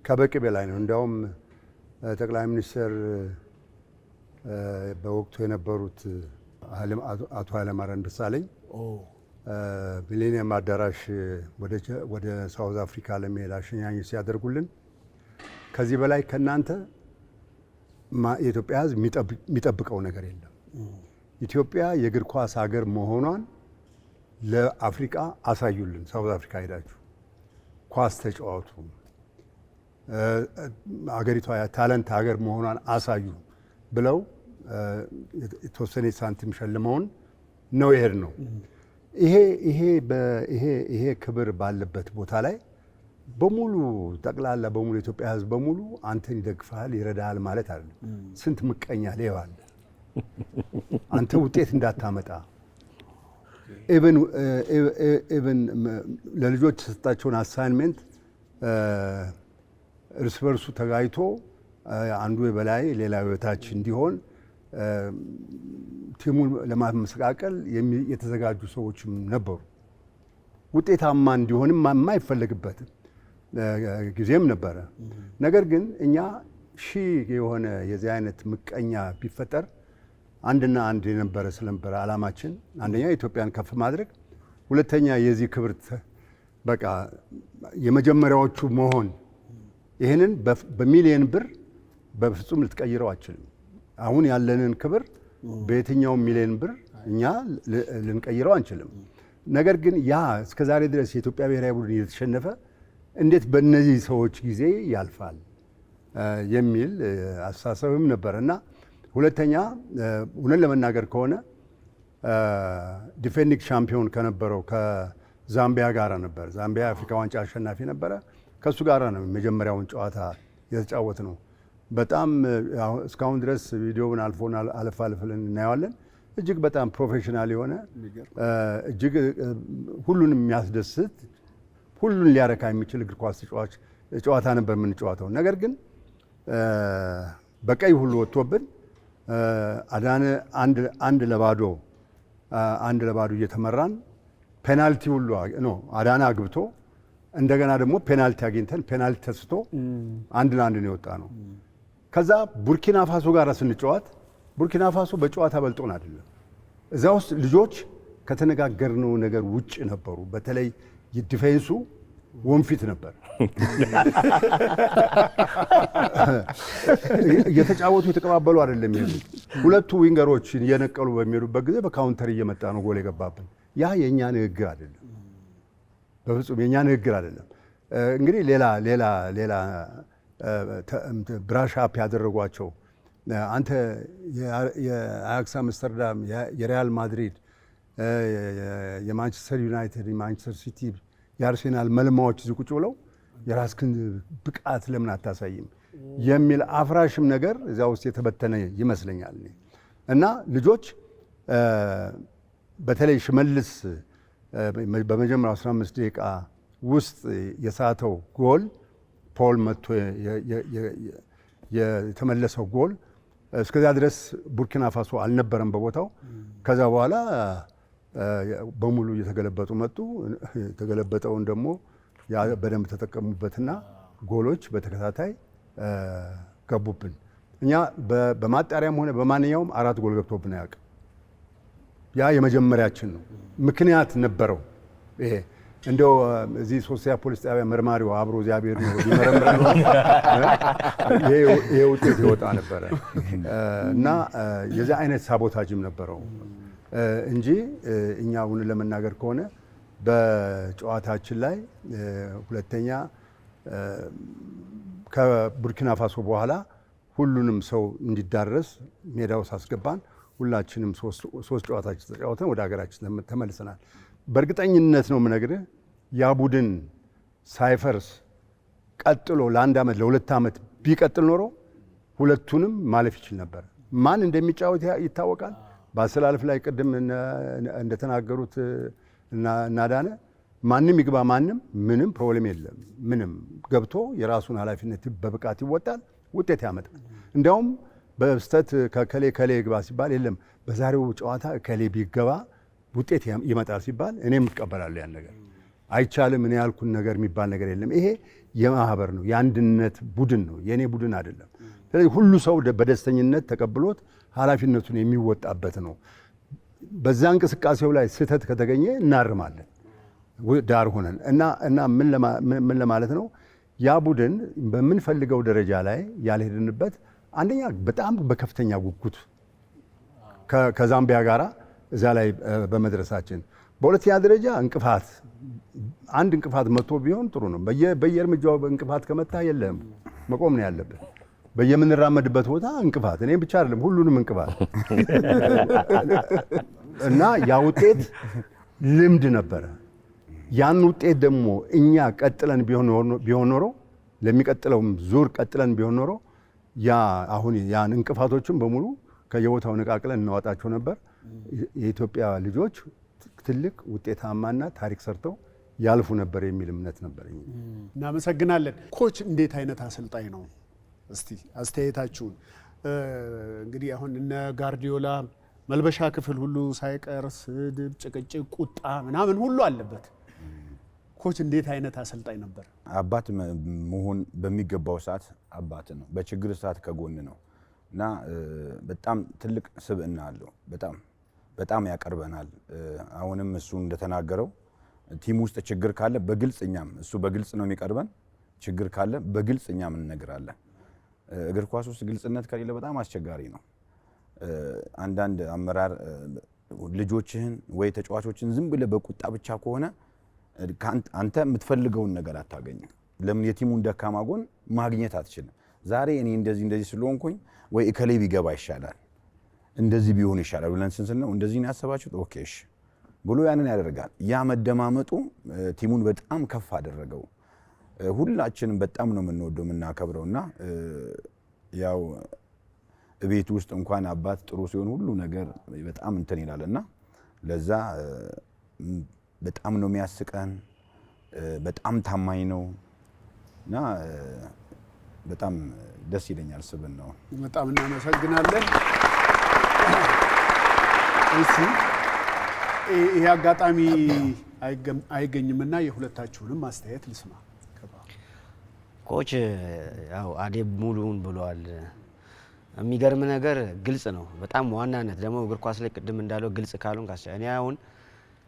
B: ከበቂ በላይ ነው። እንዲያውም ጠቅላይ ሚኒስትር በወቅቱ የነበሩት አቶ ኃይለማርያም ደሳለኝ ሚሌኒየም አዳራሽ ወደ ሳውዝ አፍሪካ ለመሄድ አሸኛኝ ሲያደርጉልን ከዚህ በላይ ከናንተ የኢትዮጵያ ሕዝብ የሚጠብቀው ነገር የለም። ኢትዮጵያ የእግር ኳስ ሀገር መሆኗን ለአፍሪካ አሳዩልን። ሳውዝ አፍሪካ ሄዳችሁ ኳስ ተጫዋቱ፣ አገሪቷ ታለንት ሀገር መሆኗን አሳዩ ብለው የተወሰነ ሳንቲም ሸልመውን ነው ይሄድ ነው። ይሄ ክብር ባለበት ቦታ ላይ በሙሉ ጠቅላላ በሙሉ የኢትዮጵያ ሕዝብ በሙሉ አንተን ይደግፋል ይረዳል ማለት አይደለም። ስንት ምቀኛ ሌባ አለ አንተ ውጤት እንዳታመጣ ኢቭን ለልጆች የሰጣቸውን አሳይንሜንት እርስ በርሱ ተጋይቶ አንዱ የበላይ ሌላው የበታች እንዲሆን ቲሙን ለማመሰቃቀል የተዘጋጁ ሰዎችም ነበሩ። ውጤታማ እንዲሆንም የማይፈለግበት ጊዜም ነበረ። ነገር ግን እኛ ሺህ የሆነ የዚህ አይነት ምቀኛ ቢፈጠር አንድና አንድ የነበረ ስለነበረ ዓላማችን አንደኛ ኢትዮጵያን ከፍ ማድረግ፣ ሁለተኛ የዚህ ክብር በቃ የመጀመሪያዎቹ መሆን። ይህንን በሚሊየን ብር በፍጹም ልትቀይረው አችልም። አሁን ያለንን ክብር በየትኛውም ሚሊየን ብር እኛ ልንቀይረው አንችልም። ነገር ግን ያ እስከዛሬ ድረስ የኢትዮጵያ ብሔራዊ ቡድን እየተሸነፈ እንዴት በእነዚህ ሰዎች ጊዜ ያልፋል የሚል አስተሳሰብም ነበር እና ሁለተኛ እውነት ለመናገር ከሆነ ዲፌንዲንግ ሻምፒዮን ከነበረው ከዛምቢያ ጋር ነበር። ዛምቢያ የአፍሪካ ዋንጫ አሸናፊ ነበረ። ከእሱ ጋር ነው የመጀመሪያውን ጨዋታ የተጫወት ነው። በጣም እስካሁን ድረስ ቪዲዮውን አልፎን አለፍ ብለን እናየዋለን። እጅግ በጣም ፕሮፌሽናል የሆነ እጅግ ሁሉንም የሚያስደስት ሁሉን ሊያረካ የሚችል እግር ኳስ ጨዋታ ነበር የምንጫወተው። ነገር ግን በቀይ ሁሉ ወጥቶብን አዳነ አንድ ለባዶ እየተመራን ፔናልቲ ሁሉ አዳነ አግብቶ እንደገና ደግሞ ፔናልቲ አግኝተን ፔናልቲ ተስቶ 1-1 ነው የወጣ ነው። ከዛ ቡርኪና ፋሶ ጋር ስንጫወት ቡርኪና ፋሶ በጨዋታ በልጦን አይደለም። እዛ ውስጥ ልጆች ከተነጋገርነው ነገር ውጭ ነበሩ። በተለይ ዲፌንሱ ወንፊት ነበር። እየተጫወቱ የተቀባበሉ አይደለም የሚሄዱት። ሁለቱ ዊንገሮች እየነቀሉ በሚሄዱበት ጊዜ በካውንተር እየመጣ ነው ጎል የገባብን። ያ የእኛ ንግግር አይደለም፣ በፍጹም የእኛ ንግግር አይደለም። እንግዲህ ሌላ ብራሽ አፕ ያደረጓቸው አንተ የአያክስ አምስተርዳም፣ የሪያል ማድሪድ፣ የማንቸስተር ዩናይትድ፣ የማንቸስተር ሲቲ፣ የአርሴናል መልማዎች እዚህ ቁጭ ብለው የራስህን ብቃት ለምን አታሳይም የሚል አፍራሽም ነገር እዚያ ውስጥ የተበተነ ይመስለኛል። እና ልጆች በተለይ ሽመልስ በመጀመሪያው 15 ደቂቃ ውስጥ የሳተው ጎል ፖል መጥቶ የተመለሰው ጎል እስከዚያ ድረስ ቡርኪና ፋሶ አልነበረም በቦታው። ከዛ በኋላ በሙሉ እየተገለበጡ መጡ። የተገለበጠውን ደግሞ በደንብ ተጠቀሙበትና ጎሎች በተከታታይ ገቡብን። እኛ በማጣሪያም ሆነ በማንኛውም 4 ጎል ገብቶብን አያውቅም። ያ የመጀመሪያችን ነው። ምክንያት ነበረው። ይሄ እንደው እዚህ ሶስተኛ ፖሊስ ጣቢያ መርማሪው አብሮ እግዚአብሔር ነው ሊመረምረን ይሄ ውጤት ይወጣ ነበረ እና የዚህ አይነት ሳቦታጅም ነበረው እንጂ እኛ አሁን ለመናገር ከሆነ በጨዋታችን ላይ ሁለተኛ ከቡርኪና ፋሶ በኋላ ሁሉንም ሰው እንዲዳረስ ሜዳው ሳስገባን ሁላችንም ሶስት ጨዋታችን ተጫውተን ወደ ሀገራችን ተመልሰናል። በእርግጠኝነት ነው የምነግርህ ያ ቡድን ሳይፈርስ ቀጥሎ ለ1 ዓመት ለ2 ዓመት ቢቀጥል ኖሮ ሁለቱንም ማለፍ ይችል ነበር። ማን እንደሚጫወት ይታወቃል። በአሰላለፍ ላይ ቅድም እንደተናገሩት እናዳነ ማንም ይግባ ማንም ምንም ፕሮብሌም የለም። ምንም ገብቶ የራሱን ኃላፊነት በብቃት ይወጣል፣ ውጤት ያመጣል። እንዲያውም በስተት ከከሌ ይግባ ሲባል የለም በዛሬው ጨዋታ ከሌ ቢገባ ውጤት ይመጣል ሲባል እኔም እቀበላለሁ። ያን ነገር አይቻልም እኔ ያልኩን ነገር የሚባል ነገር የለም። ይሄ የማህበር ነው፣ የአንድነት ቡድን ነው፣ የኔ ቡድን አይደለም። ስለዚህ ሁሉ ሰው በደስተኝነት ተቀብሎት ኃላፊነቱን የሚወጣበት ነው። በዛ እንቅስቃሴው ላይ ስህተት ከተገኘ እናርማለን ዳር ሆነን እና ምን ለማለት ነው ያ ቡድን በምንፈልገው ደረጃ ላይ ያልሄድንበት አንደኛ በጣም በከፍተኛ ጉጉት ከዛምቢያ ጋራ እዛ ላይ በመድረሳችን፣ በሁለተኛ ደረጃ አንድ እንቅፋት መጥቶ ቢሆን ጥሩ ነው። በየእርምጃው እንቅፋት ከመታ የለም መቆም ነው ያለብን። በየምንራመድበት ቦታ እንቅፋት እኔ ብቻ አይደለም ሁሉንም እንቅፋት እና ያ ውጤት ልምድ ነበረ። ያን ውጤት ደግሞ እኛ ቀጥለን ቢሆን ኖሮ ለሚቀጥለውም ዙር ቀጥለን ቢሆን ኖሮ አሁን ያን እንቅፋቶችን በሙሉ ከየቦታው ነቃቅለን እናወጣቸው ነበር። የኢትዮጵያ ልጆች ትልቅ ውጤታማና ታሪክ ሰርተው ያልፉ ነበር የሚል እምነት ነበረኝ።
A: እናመሰግናለን። ኮች እንዴት አይነት አሰልጣኝ ነው? እስቲ አስተያየታችሁን። እንግዲህ አሁን እነ ጋርዲዮላ መልበሻ ክፍል ሁሉ ሳይቀር ስድብ፣ ጭቅጭቅ፣ ቁጣ ምናምን ሁሉ አለበት። ኮች እንዴት አይነት አሰልጣኝ ነበር?
C: አባት መሆን በሚገባው ሰዓት አባት ነው፣ በችግር ሰዓት ከጎን ነው እና በጣም ትልቅ ስብዕና አለው። በጣም ያቀርበናል። አሁንም እሱ እንደተናገረው ቲም ውስጥ ችግር ካለ በግልጽ እሱ በግልጽ ነው የሚቀርበን። ችግር ካለ በግልጽ እኛም እንነግራለን። እግር ኳስ ውስጥ ግልጽነት ከሌለ በጣም አስቸጋሪ ነው። አንዳንድ አመራር ልጆችህን ወይ ተጫዋቾችን ዝም ብለህ በቁጣ ብቻ ከሆነ አንተ የምትፈልገውን ነገር አታገኝም። ለምን የቲሙን ደካማ ጎን ማግኘት አትችልም። ዛሬ እኔ እንደዚህ ስለሆንኩኝ ወይ እከሌ ቢገባ ይሻላል፣ እንደዚህ ቢሆን ይሻላል ብለን ስንስል ነው እንደዚህ ነው ያሰባችሁት፣ ኦኬ እሺ ብሎ ያንን ያደርጋል። ያ መደማመጡ ቲሙን በጣም ከፍ አደረገው። ሁላችንም በጣም ነው የምንወደው የምናከብረው እና ያው ቤት ውስጥ እንኳን አባት ጥሩ ሲሆን ሁሉ ነገር በጣም እንትን ይላል እና ለዛ በጣም ነው የሚያስቀን። በጣም ታማኝ ነው እና በጣም ደስ ይለኛል ስብዕናው።
A: በጣም እናመሰግናለን። እሺ ይሄ አጋጣሚ አይገኝምና የሁለታችሁንም አስተያየት ልስማ።
E: ኮች ያው አዴብ ሙሉውን ብለዋል። የሚገርም ነገር ግልጽ ነው በጣም ዋናነት ደግሞ እግር ኳስ ላይ ቅድም እንዳለው ግልጽ ካሉን ካስ እኔ አሁን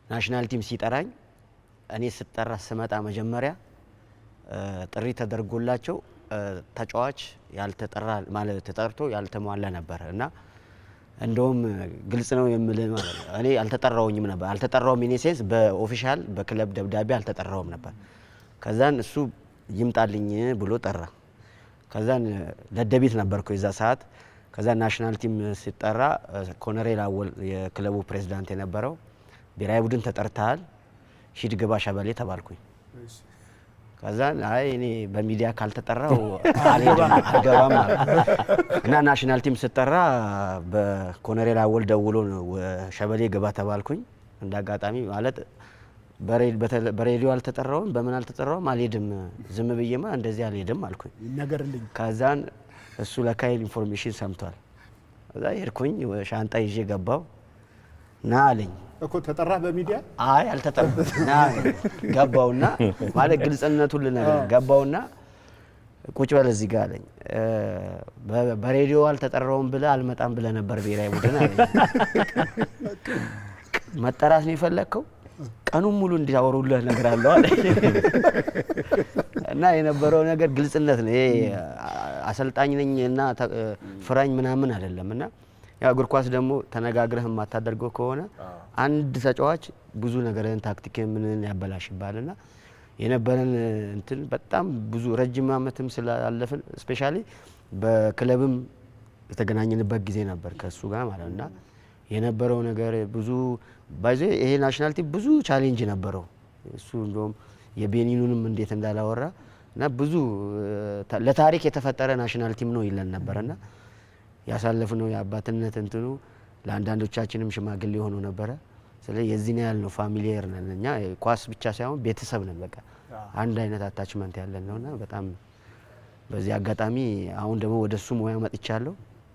E: ናሽናል ቲም ሲጠራኝ እኔ ስጠራ ስመጣ መጀመሪያ ጥሪ ተደርጎላቸው ተጫዋች ያልተጠራ ማለት ተጠርቶ ያልተሟላ ነበር እና እንደውም ግልጽ ነው የምልህ ማለት ነው እኔ አልተጠራውኝም ነበር። አልተጠራውም ኢን ሴንስ በኦፊሻል በክለብ ደብዳቤ አልተጠራውም ነበር። ከዛን እሱ ይምጣልኝ ብሎ ጠራ። ከዛን ደደቢት ነበርኩ የዛ ሰዓት። ከዛን ናሽናል ቲም ሲጠራ ኮሎኔል አወል የክለቡ ፕሬዝዳንት የነበረው ብሔራዊ ቡድን ተጠርተሃል ሂድ ግባ ሸበሌ ተባልኩኝ። ከዛን አይ እኔ በሚዲያ ካልተጠራው አልገባም እና ናሽናል ቲም ሲጠራ በኮሎኔል አወል ደውሎ ሸበሌ ግባ ተባልኩኝ። እንዳጋጣሚ ማለት በሬዲዮ አልተጠራውም በምን አልተጠራውም አልሄድም ዝም ብዬማ እንደዚህ አልሄድም አልኩኝ።
A: ነገርልኝ። ከዛን
E: እሱ ለካይል ኢንፎርሜሽን ሰምቷል። ከዛ ሄድኩኝ ሻንጣ ይዤ ገባው ና አለኝ
A: እኮ ተጠራ በሚዲያ
E: አይ አልተጠራም ና ገባውና ማለት ግልጽነቱን ልነግርህ ገባውና ቁጭ በል እዚህ ጋር አለኝ። በሬዲዮ አልተጠራውም ብለህ አልመጣም ብለህ ነበር ብሔራዊ ቡድን አለኝ። መጠራት ነው የፈለግከው ቀኑን ሙሉ እንዲያወሩልህ ነገር አለው አለ እና የነበረው ነገር ግልጽነት ነው። ይሄ አሰልጣኝ ነኝ እና ፍራኝ ምናምን አይደለም እና ያው እግር ኳስ ደግሞ ተነጋግረህ የማታደርገው ከሆነ አንድ ተጫዋች ብዙ ነገርን ታክቲክ ምንን ያበላሽባልና የነበረን እንትን በጣም ብዙ ረጅም ዓመትም ስላለፈን ስፔሻሊ በክለብም የተገናኘንበት ጊዜ ነበር ከሱ ጋር ማለትና የነበረው ነገር ብዙ ባይዘ ይሄ ናሽናል ቲም ብዙ ቻሌንጅ ነበረው። እሱ እንደውም የቤኒኑንም እንዴት እንዳላወራ እና ብዙ ለታሪክ የተፈጠረ ናሽናል ቲም ነው ይለን ነበርና ያሳለፍነው የአባትነት እንትኑ ለአንዳንዶቻችንም ሽማግሌ ሆኖ ነበረ። ስለዚህ የዚህ ነው ያልነው ፋሚሊየር ነን እኛ ኳስ ብቻ ሳይሆን ቤተሰብ ነን። በቃ አንድ አይነት አታችመንት ያለን ነውና በጣም በዚህ አጋጣሚ አሁን ደግሞ ወደሱ ሙያ መጥቻለሁ።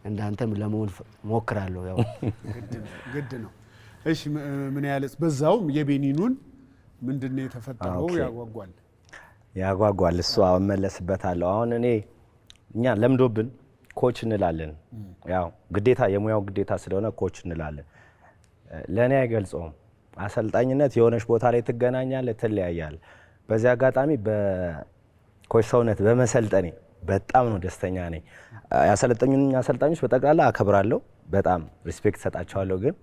E: እንዳንተም ለመሆን ሞክራለሁ። ያው
A: ግድ ነው። እሺ ምን ያለስ በዛውም የቤኒኑን ምንድነው የተፈጠረው?
D: ያጓጓል እሱ አመለስበታለሁ። አሁን እኛ ለምዶብን ኮች እንላለን። ያው ግዴታ የሙያው ግዴታ ስለሆነ ኮች እንላለን። ለኔ አይገልጸውም። አሰልጣኝነት የሆነች ቦታ ላይ ትገናኛለህ፣ ትለያያለህ። በዚህ አጋጣሚ በኮች ሰውነት በመሰልጠኔ በጣም ነው ደስተኛ ነኝ። ያሰለጠኙኝ አሰልጣኞች በጠቅላላ አከብራለሁ፣ በጣም ሪስፔክት ሰጣቸዋለሁ። ግን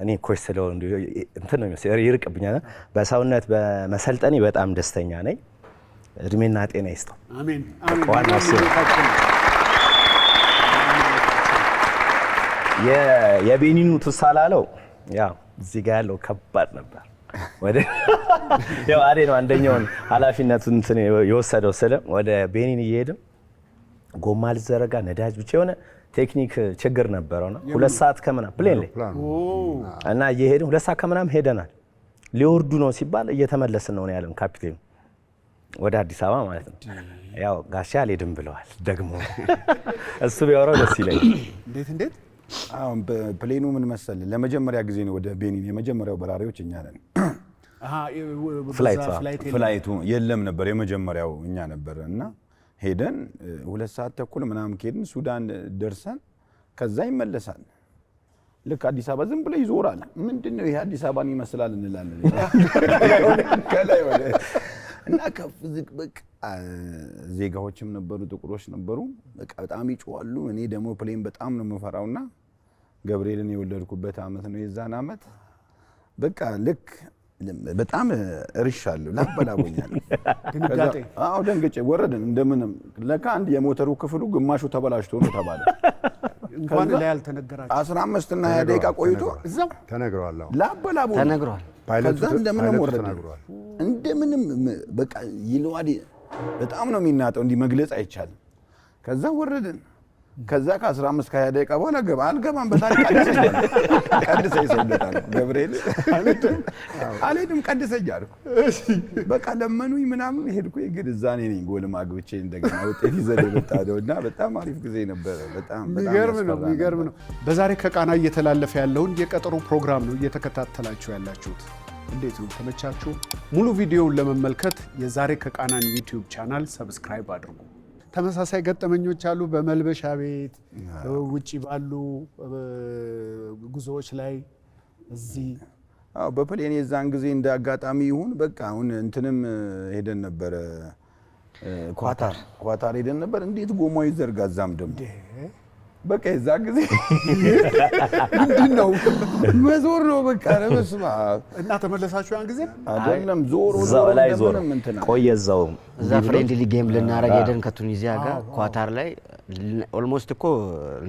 D: እኔ ኮች ስለሆነ እንትን ነው ይርቅብኛል። በሰውነት በመሰልጠኔ በጣም ደስተኛ ነኝ። እድሜና ጤና ይስጠው።
A: አሜን
D: አሜን። የቤኒኑ ትሳላለው ያው እዚህ ጋር ያለው ከባድ ነበር። ወደ ያው አሬ ነው አንደኛውን ኃላፊነቱን እንትን የወሰደው ስለ ወደ ቤኒን እየሄድን ጎማ ልዘረጋ ነዳጅ ብቻ የሆነ ቴክኒክ ችግር ነበረውና 2 ሰዓት ከምናምን ፕሌን ላይ እና እየሄድን 2 ሰዓት ከምናምን ሄደናል። ሊወርዱ ነው ሲባል እየተመለስን ነው ያለን ካፒቴኑ ወደ አዲስ አበባ ማለት ነው። ያው ጋሻ አልሄድም ብለዋል። ደግሞ እሱ ቢያወራው ደስ ይለኛል።
A: እንዴት
C: አሁን በፕሌኑ ምን መሰል ለመጀመሪያ ጊዜ ነው ወደ ቤኒን የመጀመሪያው በራሪዎች እኛ ነን። ፍላይቱ የለም ነበር የመጀመሪያው እኛ ነበር እና ሄደን 2 ሰዓት ተኩል ምናምን ከሄድን ሱዳን ደርሰን ከዛ ይመለሳል። ልክ አዲስ አበባ ዝም ብሎ ይዞራል። ምንድነው ይሄ አዲስ አበባን ይመስላል እንላለን ከላይ ወደ እና ከፍ ዝቅ በቃ ዜጋዎችም ነበሩ፣ ጥቁሮች ነበሩ። በቃ በጣም ይጮዋሉ። እኔ ደግሞ ፕሌን በጣም ነው የምፈራውና ገብርኤልን የወለድኩበት አመት ነው የዛን አመት በቃ ልክ በጣም እርሻለሁ ላበላቦኛል።
A: ድንጋጤ
C: አዎ ደንግጬ ወረድን። እንደምንም ለካ አንድ የሞተሩ ክፍሉ ግማሹ ተበላሽቶ ነው ተባለ።
A: እንኳን ላይ ያልተነገራችሁ
C: 15 እና 20 ደቂቃ ቆይቶ
A: እዛው
B: ተነግሯል።
C: ላበላቦ
E: ተነግሯል።
C: ከዛ እንደምንም ወረድን። እንደምንም በቃ ይልዋዲ በጣም ነው የሚናጠው፣ እንዲህ መግለጽ አይቻልም። ከዛ ወረድን። ከዛ ከ15 ከ20 ደቂቃ በኋላ አልገባም በታሪክ ቀድሰኝ ሰውለታል ገብርኤል አልሄድም ቀድሰኝ አልኩ። በቃ ለመኑኝ ምናምን ሄድኩኝ። ግን እዛ እኔ ነኝ ጎል ማግብቼ እንደገና ውጤት ይዘን የመጣነው እና በጣም አሪፍ ጊዜ ነበረ። በጣም
A: የሚገርም ነው። በዛሬ ከቃና እየተላለፈ ያለውን የቀጠሮ ፕሮግራም ነው እየተከታተላችሁ ያላችሁት። እንዴት ነው ተመቻችሁ? ሙሉ ቪዲዮውን ለመመልከት የዛሬ ከቃናን ዩቲዩብ ቻናል ሰብስክራይብ አድርጉ። ተመሳሳይ ገጠመኞች አሉ በመልበሻ ቤት ውጪ ባሉ ጉዞዎች ላይ እዚህ
C: በፕሌን የዛን ጊዜ እንደ አጋጣሚ ይሁን በቃ አሁን እንትንም ሄደን ነበር ኳታር ሄደን ነበር። እንዴት ጎማው ይዘርጋዛም ደግሞ በቃ የዛ ጊዜ ምንድነው መዞር ነው በቃ ለመስማ
A: እና ተመለሳችሁ ያን ጊዜ
C: አይደለም ዞሮ
D: ላይ ዞር ቆየ እዛው
E: እዛ ፍሬንድሊ ጌም ልናረግ ሄደን ከቱኒዚያ ጋር ኳታር ላይ ኦልሞስት እኮ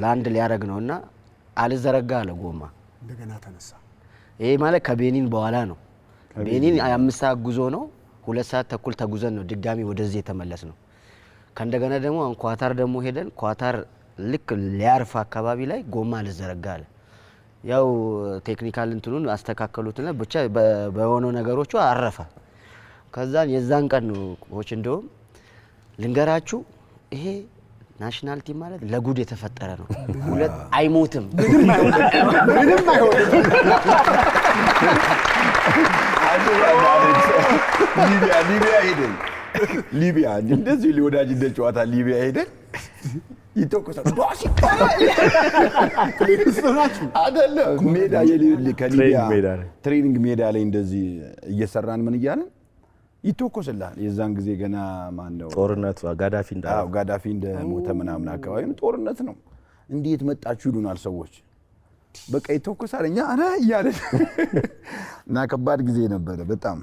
E: ላንድ ሊያረግ ነውና አልዘረጋ አለ ጎማ።
A: እንደገና ተነሳ።
E: ይሄ ማለት ከቤኒን በኋላ ነው። ቤኒን 5 ሰዓት ጉዞ ነው። 2 ሰዓት ተኩል ተጉዘን ነው ድጋሚ ወደዚህ የተመለስ ነው። ከእንደገና ደግሞ ኳታር ደግሞ ሄደን ኳታር ልክ ሊያርፍ አካባቢ ላይ ጎማ አልዘረጋ አለ። ያው ቴክኒካል እንትኑን አስተካከሉትና ብቻ በሆነው ነገሮቹ አረፈ። ከዛን የዛን ቀን ነው ኮች እንደውም ልንገራችሁ ይሄ ናሽናል ቲም ማለት ለጉድ የተፈጠረ ነው። ሁለት አይሞትም ምንም አይሆንም።
C: ሊቢያ ሄደን ሊቢያ እንደዚህ ሊወዳጅ እንደ ጨዋታ ሊቢያ ሄደን ይተኮሳል ዷሽ አይደለም ሜዳ ከሊቢያ ትሬኒንግ ሜዳ ላይ እንደዚህ እየሰራን ምን እያለን ይተኮስልሃል። የዛን ጊዜ ገና ማን ነው
D: ጦርነቱ
C: ጋዳፊ እንደሞተ ምናምን አካባቢ ጦርነት ነው። እንዴት መጣችሁ ይሉናል ሰዎች። በቃ ይተኮሳል እኛ አረ እያለን እና ከባድ ጊዜ ነበረ በጣም።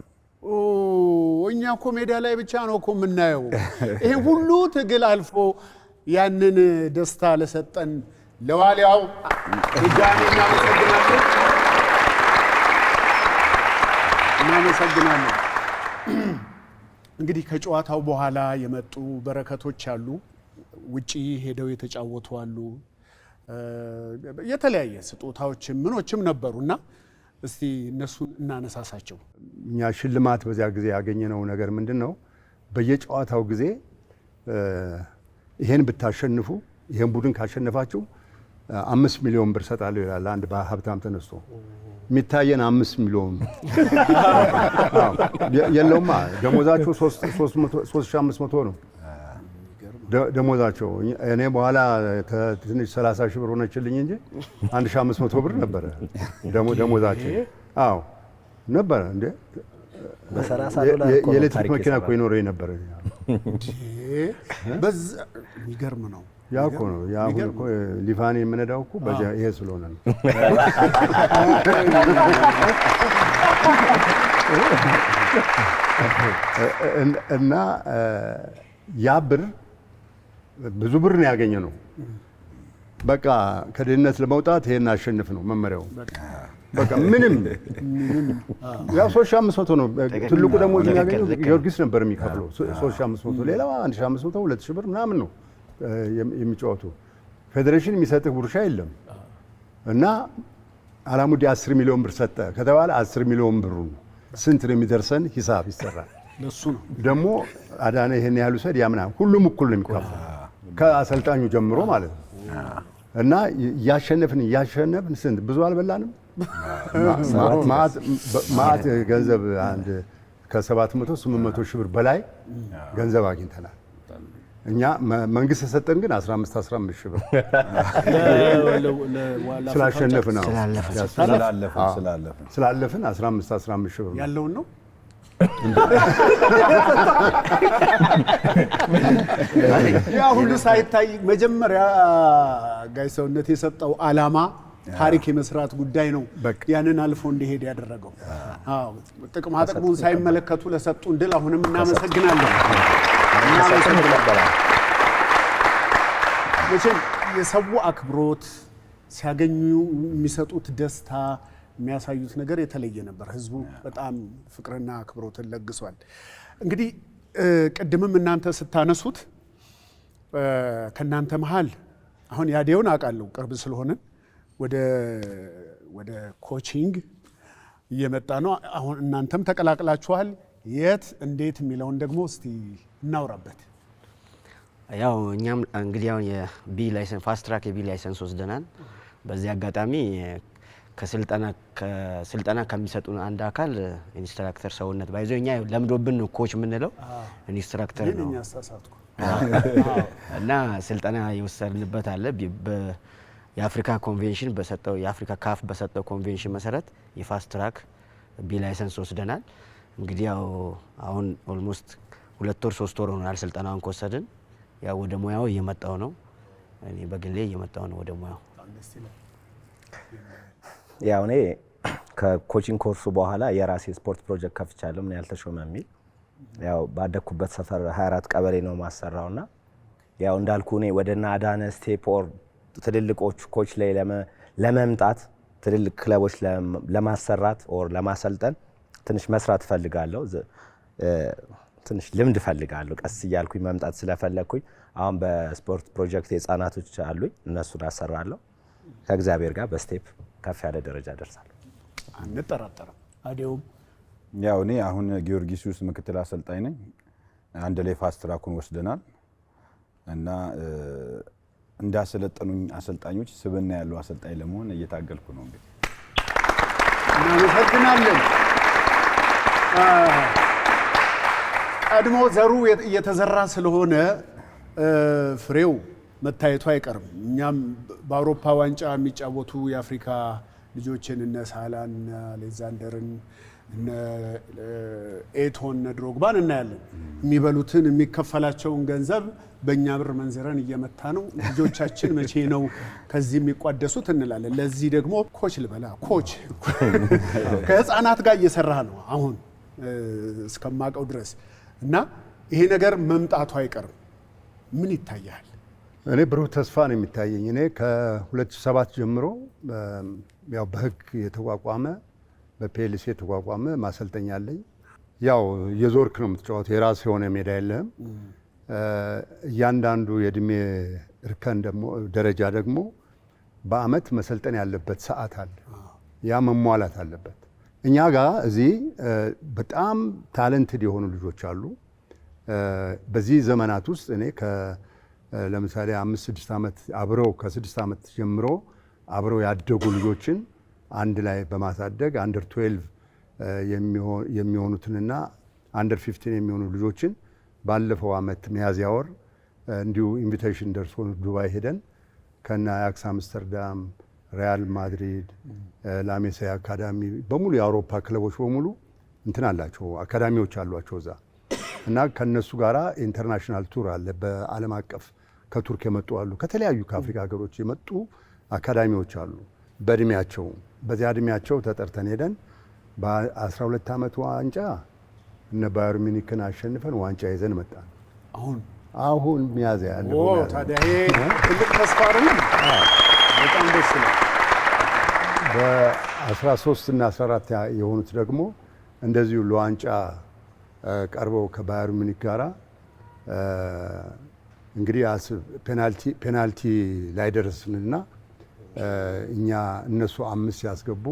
A: እኛ እኮ ሜዳ ላይ ብቻ ነው እኮ የምናየው። ይሄ ሁሉ ትግል አልፎ ያንን ደስታ ለሰጠን ለዋሊያው ድጋሜ እናመሰግናለን። እንግዲህ ከጨዋታው በኋላ የመጡ በረከቶች አሉ። ውጪ ሄደው የተጫወቱ አሉ። የተለያየ ስጦታዎችም ምኖችም ነበሩና እስቲ እነሱን እናነሳሳቸው።
B: እኛ ሽልማት በዚያ ጊዜ ያገኘነው ነገር ምንድነው? በየጨዋታው ጊዜ ይሄን ብታሸንፉ ይሄን ቡድን ካሸነፋችሁ 5 ሚሊዮን ብር ሰጣለሁ ይላል አንድ ሀብታም ተነስቶ። የሚታየን 5 ሚሊዮን የለውማ። ደሞዛቸው 3500 ነው ደሞዛቸው። እኔ በኋላ ትንሽ 30 ሺህ ብር ሆነችልኝ እንጂ 1500 ብር ነበረ ደሞዛቸው። አዎ ነበረ እንዴ $30 የኤሌክትሪክ መኪና እኮ ይኖረኝ ነበር።
A: በዛ የሚገርም ነው።
B: ያ እኮ ነው ያ አሁን እኮ ሊፋኔ የምነዳው እኮ በዚያ ይሄ ስለሆነ ነው። እና ያ ብር ብዙ ብር ነው ያገኘነው። በቃ ከድህነት ለመውጣት ይሄን አሸንፍ ነው መመሪያው። በቃ ምንም ያው 3500 ነው። ትልቁ ደግሞ የሚያገኘው ጊዮርጊስ ነበር የሚከፍለው 3500፣ ሌላው 1500 2000 ብር ምናምን ነው የሚጫወቱ። ፌዴሬሽን የሚሰጥህ ጉርሻ የለም። እና አላሙዲ 10 ሚሊዮን ብር ሰጠ ከተባለ 10 ሚሊዮን ብሩ ስንት ነው የሚደርሰን ሂሳብ ይሰራል።
A: ለሱ ነው
B: ደግሞ አዳነ ይሄን ያህል ውሰድ ያምና ሁሉም እኩል ነው የሚካፈል ከአሰልጣኙ ጀምሮ ማለት ነው። እና እያሸነፍን ስንት ብዙ አልበላንም። ማዕት ገንዘብ አንድ ከ700-800 ሺህ ብር በላይ ገንዘብ አግኝተናል። እኛ መንግስት የሰጠን ግን 15 ሺህ ብር ስላሸነፍን ነው። ስላለፍን 15 ሺህ ብር
A: ያለውን ነው ያ ሁሉ ሳይታይ መጀመሪያ ጋይ ሰውነት የሰጠው ዓላማ ታሪክ የመስራት ጉዳይ ነው። ያንን አልፎ እንዲሄድ ያደረገው ጥቅማ ጥቅሙን ሳይመለከቱ ለሰጡን ድል አሁንም እናመሰግናለን። መቼም የሰው አክብሮት ሲያገኙ የሚሰጡት ደስታ የሚያሳዩት ነገር የተለየ ነበር። ህዝቡ በጣም ፍቅርና አክብሮትን ለግሷል። እንግዲህ ቅድምም እናንተ ስታነሱት ከእናንተ መሃል አሁን ያዴውን አውቃለሁ ቅርብ ስለሆነን ወደ ኮቺንግ እየመጣ ነው። አሁን እናንተም ተቀላቅላችኋል። የት እንዴት የሚለውን ደግሞ እስቲ እናውራበት።
E: ያው እኛም እንግዲህ አሁን የቢ ላይሰንስ ፋስት ትራክ የቢ ላይሰንስ ወስደናል። በዚህ አጋጣሚ ከስልጠና ከሚሰጡን አንድ አካል ኢንስትራክተር ሰውነት ባይዘው እኛ ለምዶብን ነው ኮች የምንለው ኢንስትራክተር ነው እና ስልጠና የወሰድንበት አለ። የአፍሪካ ኮንቬንሽን በሰጠው የአፍሪካ ካፍ በሰጠው ኮንቬንሽን መሰረት የፋስት ትራክ ቢ ላይሰንስ ወስደናል። እንግዲህ ያው አሁን ኦልሞስት 2 ወር 3 ወር ሆኗል ስልጠናውን ከወሰድን። ያው ወደ ሙያው እየመጣው ነው። እኔ በግሌ እየመጣው ነው ወደ ሙያው።
D: ያው እኔ ከኮቺንግ ኮርሱ በኋላ የራሴ ስፖርት ፕሮጀክት ከፍቻለሁ። ምን ያልተሾመ የሚል ያው ባደኩበት ሰፈር 24 ቀበሌ ነው ማሰራውና ያው እንዳልኩ እኔ ወደና አዳነ ስቴፕ ኦር ትልልቆች ኮች ላይ ለመምጣት ትልልቅ ክለቦች ለማሰራት ኦር ለማሰልጠን ትንሽ መስራት ፈልጋለሁ። ትንሽ ልምድ ፈልጋለሁ። ቀስ እያልኩኝ መምጣት ስለፈለኩኝ አሁን በስፖርት ፕሮጀክት የህፃናቶች አሉኝ እነሱን አሰራለሁ። ከእግዚአብሔር ጋር በስቴፕ ከፍ ያለ ደረጃ ደርሳለሁ።
A: አንጠራጠርም። አዴውም
C: ያው እኔ አሁን ጊዮርጊስ ውስጥ ምክትል አሰልጣኝ ነኝ። አንድ ላይ ፋስት ትራኩን ወስደናል እና እንዳሰለጠኑኝ አሰልጣኞች ስብዕና ያለው አሰልጣኝ ለመሆን እየታገልኩ ነው። እንግዲህ
A: እናመሰግናለን። ቀድሞ ዘሩ እየተዘራ ስለሆነ ፍሬው መታየቱ አይቀርም። እኛም በአውሮፓ ዋንጫ የሚጫወቱ የአፍሪካ ልጆችን እነ ሳላን፣ እነ አሌክዛንደርን፣ እነ ኤቶን፣ እነ ድሮግባን እናያለን። የሚበሉትን የሚከፈላቸውን ገንዘብ በእኛ ብር መንዝረን እየመታ ነው። ልጆቻችን መቼ ነው ከዚህ የሚቋደሱት እንላለን። ለዚህ ደግሞ ኮች ልበላ ኮች ከህፃናት ጋር እየሰራ ነው አሁን እስከማቀው ድረስ እና ይሄ ነገር መምጣቱ አይቀርም። ምን ይታያል?
B: እኔ ብሩህ ተስፋ ነው የሚታየኝ። እኔ ከ2007 ጀምሮ ያው በህግ የተቋቋመ በፒኤልሲ የተቋቋመ ማሰልጠኛ አለኝ። ያው የዞርክ ነው የምትጫወተው፣ የራስ የሆነ ሜዳ የለህም። እያንዳንዱ የእድሜ እርከን ደግሞ ደረጃ ደግሞ በአመት መሰልጠን ያለበት ሰዓት አለ። ያ መሟላት አለበት። እኛ ጋር እዚህ በጣም ታለንትድ የሆኑ ልጆች አሉ። በዚህ ዘመናት ውስጥ እኔ ለምሳሌ 5-6 ዓመት አብረው ከ6 ዓመት ጀምሮ አብረው ያደጉ ልጆችን አንድ ላይ በማሳደግ አንደር 12 የሚሆኑትንና አንደር 15 የሚሆኑ ልጆችን ባለፈው አመት ሚያዝያ ወር እንዲሁ ኢንቪቴሽን ደርሶ ዱባይ ሄደን ከና አያክስ አምስተርዳም፣ ሪያል ማድሪድ፣ ላሜሲያ አካዳሚ በሙሉ የአውሮፓ ክለቦች በሙሉ እንትን አላቸው አካዳሚዎች አሏቸው እዛ እና ከነሱ ጋራ ኢንተርናሽናል ቱር አለ። በዓለም አቀፍ ከቱርክ የመጡ አሉ፣ ከተለያዩ ከአፍሪካ ሀገሮች የመጡ አካዳሚዎች አሉ። በእድሜያቸው በዚያ እድሜያቸው ተጠርተን ሄደን በ12 ዓመት ዋንጫ እነ ባየር ሚኒክን አሸንፈን ዋንጫ ይዘን መጣን። አሁን ሚያዝያ ያለው
A: ታዲያ ይሄ ትልቅ ተስፋ ነው። በጣም ደስ ይላል።
B: በ13 እና 14 የሆኑት ደግሞ እንደዚሁ ለዋንጫ ቀርበው ከባየር ሚኒክ ጋራ እንግዲህ ፔናልቲ ላይ ደረስንና እኛ እነሱ 5 ሲያስገቡ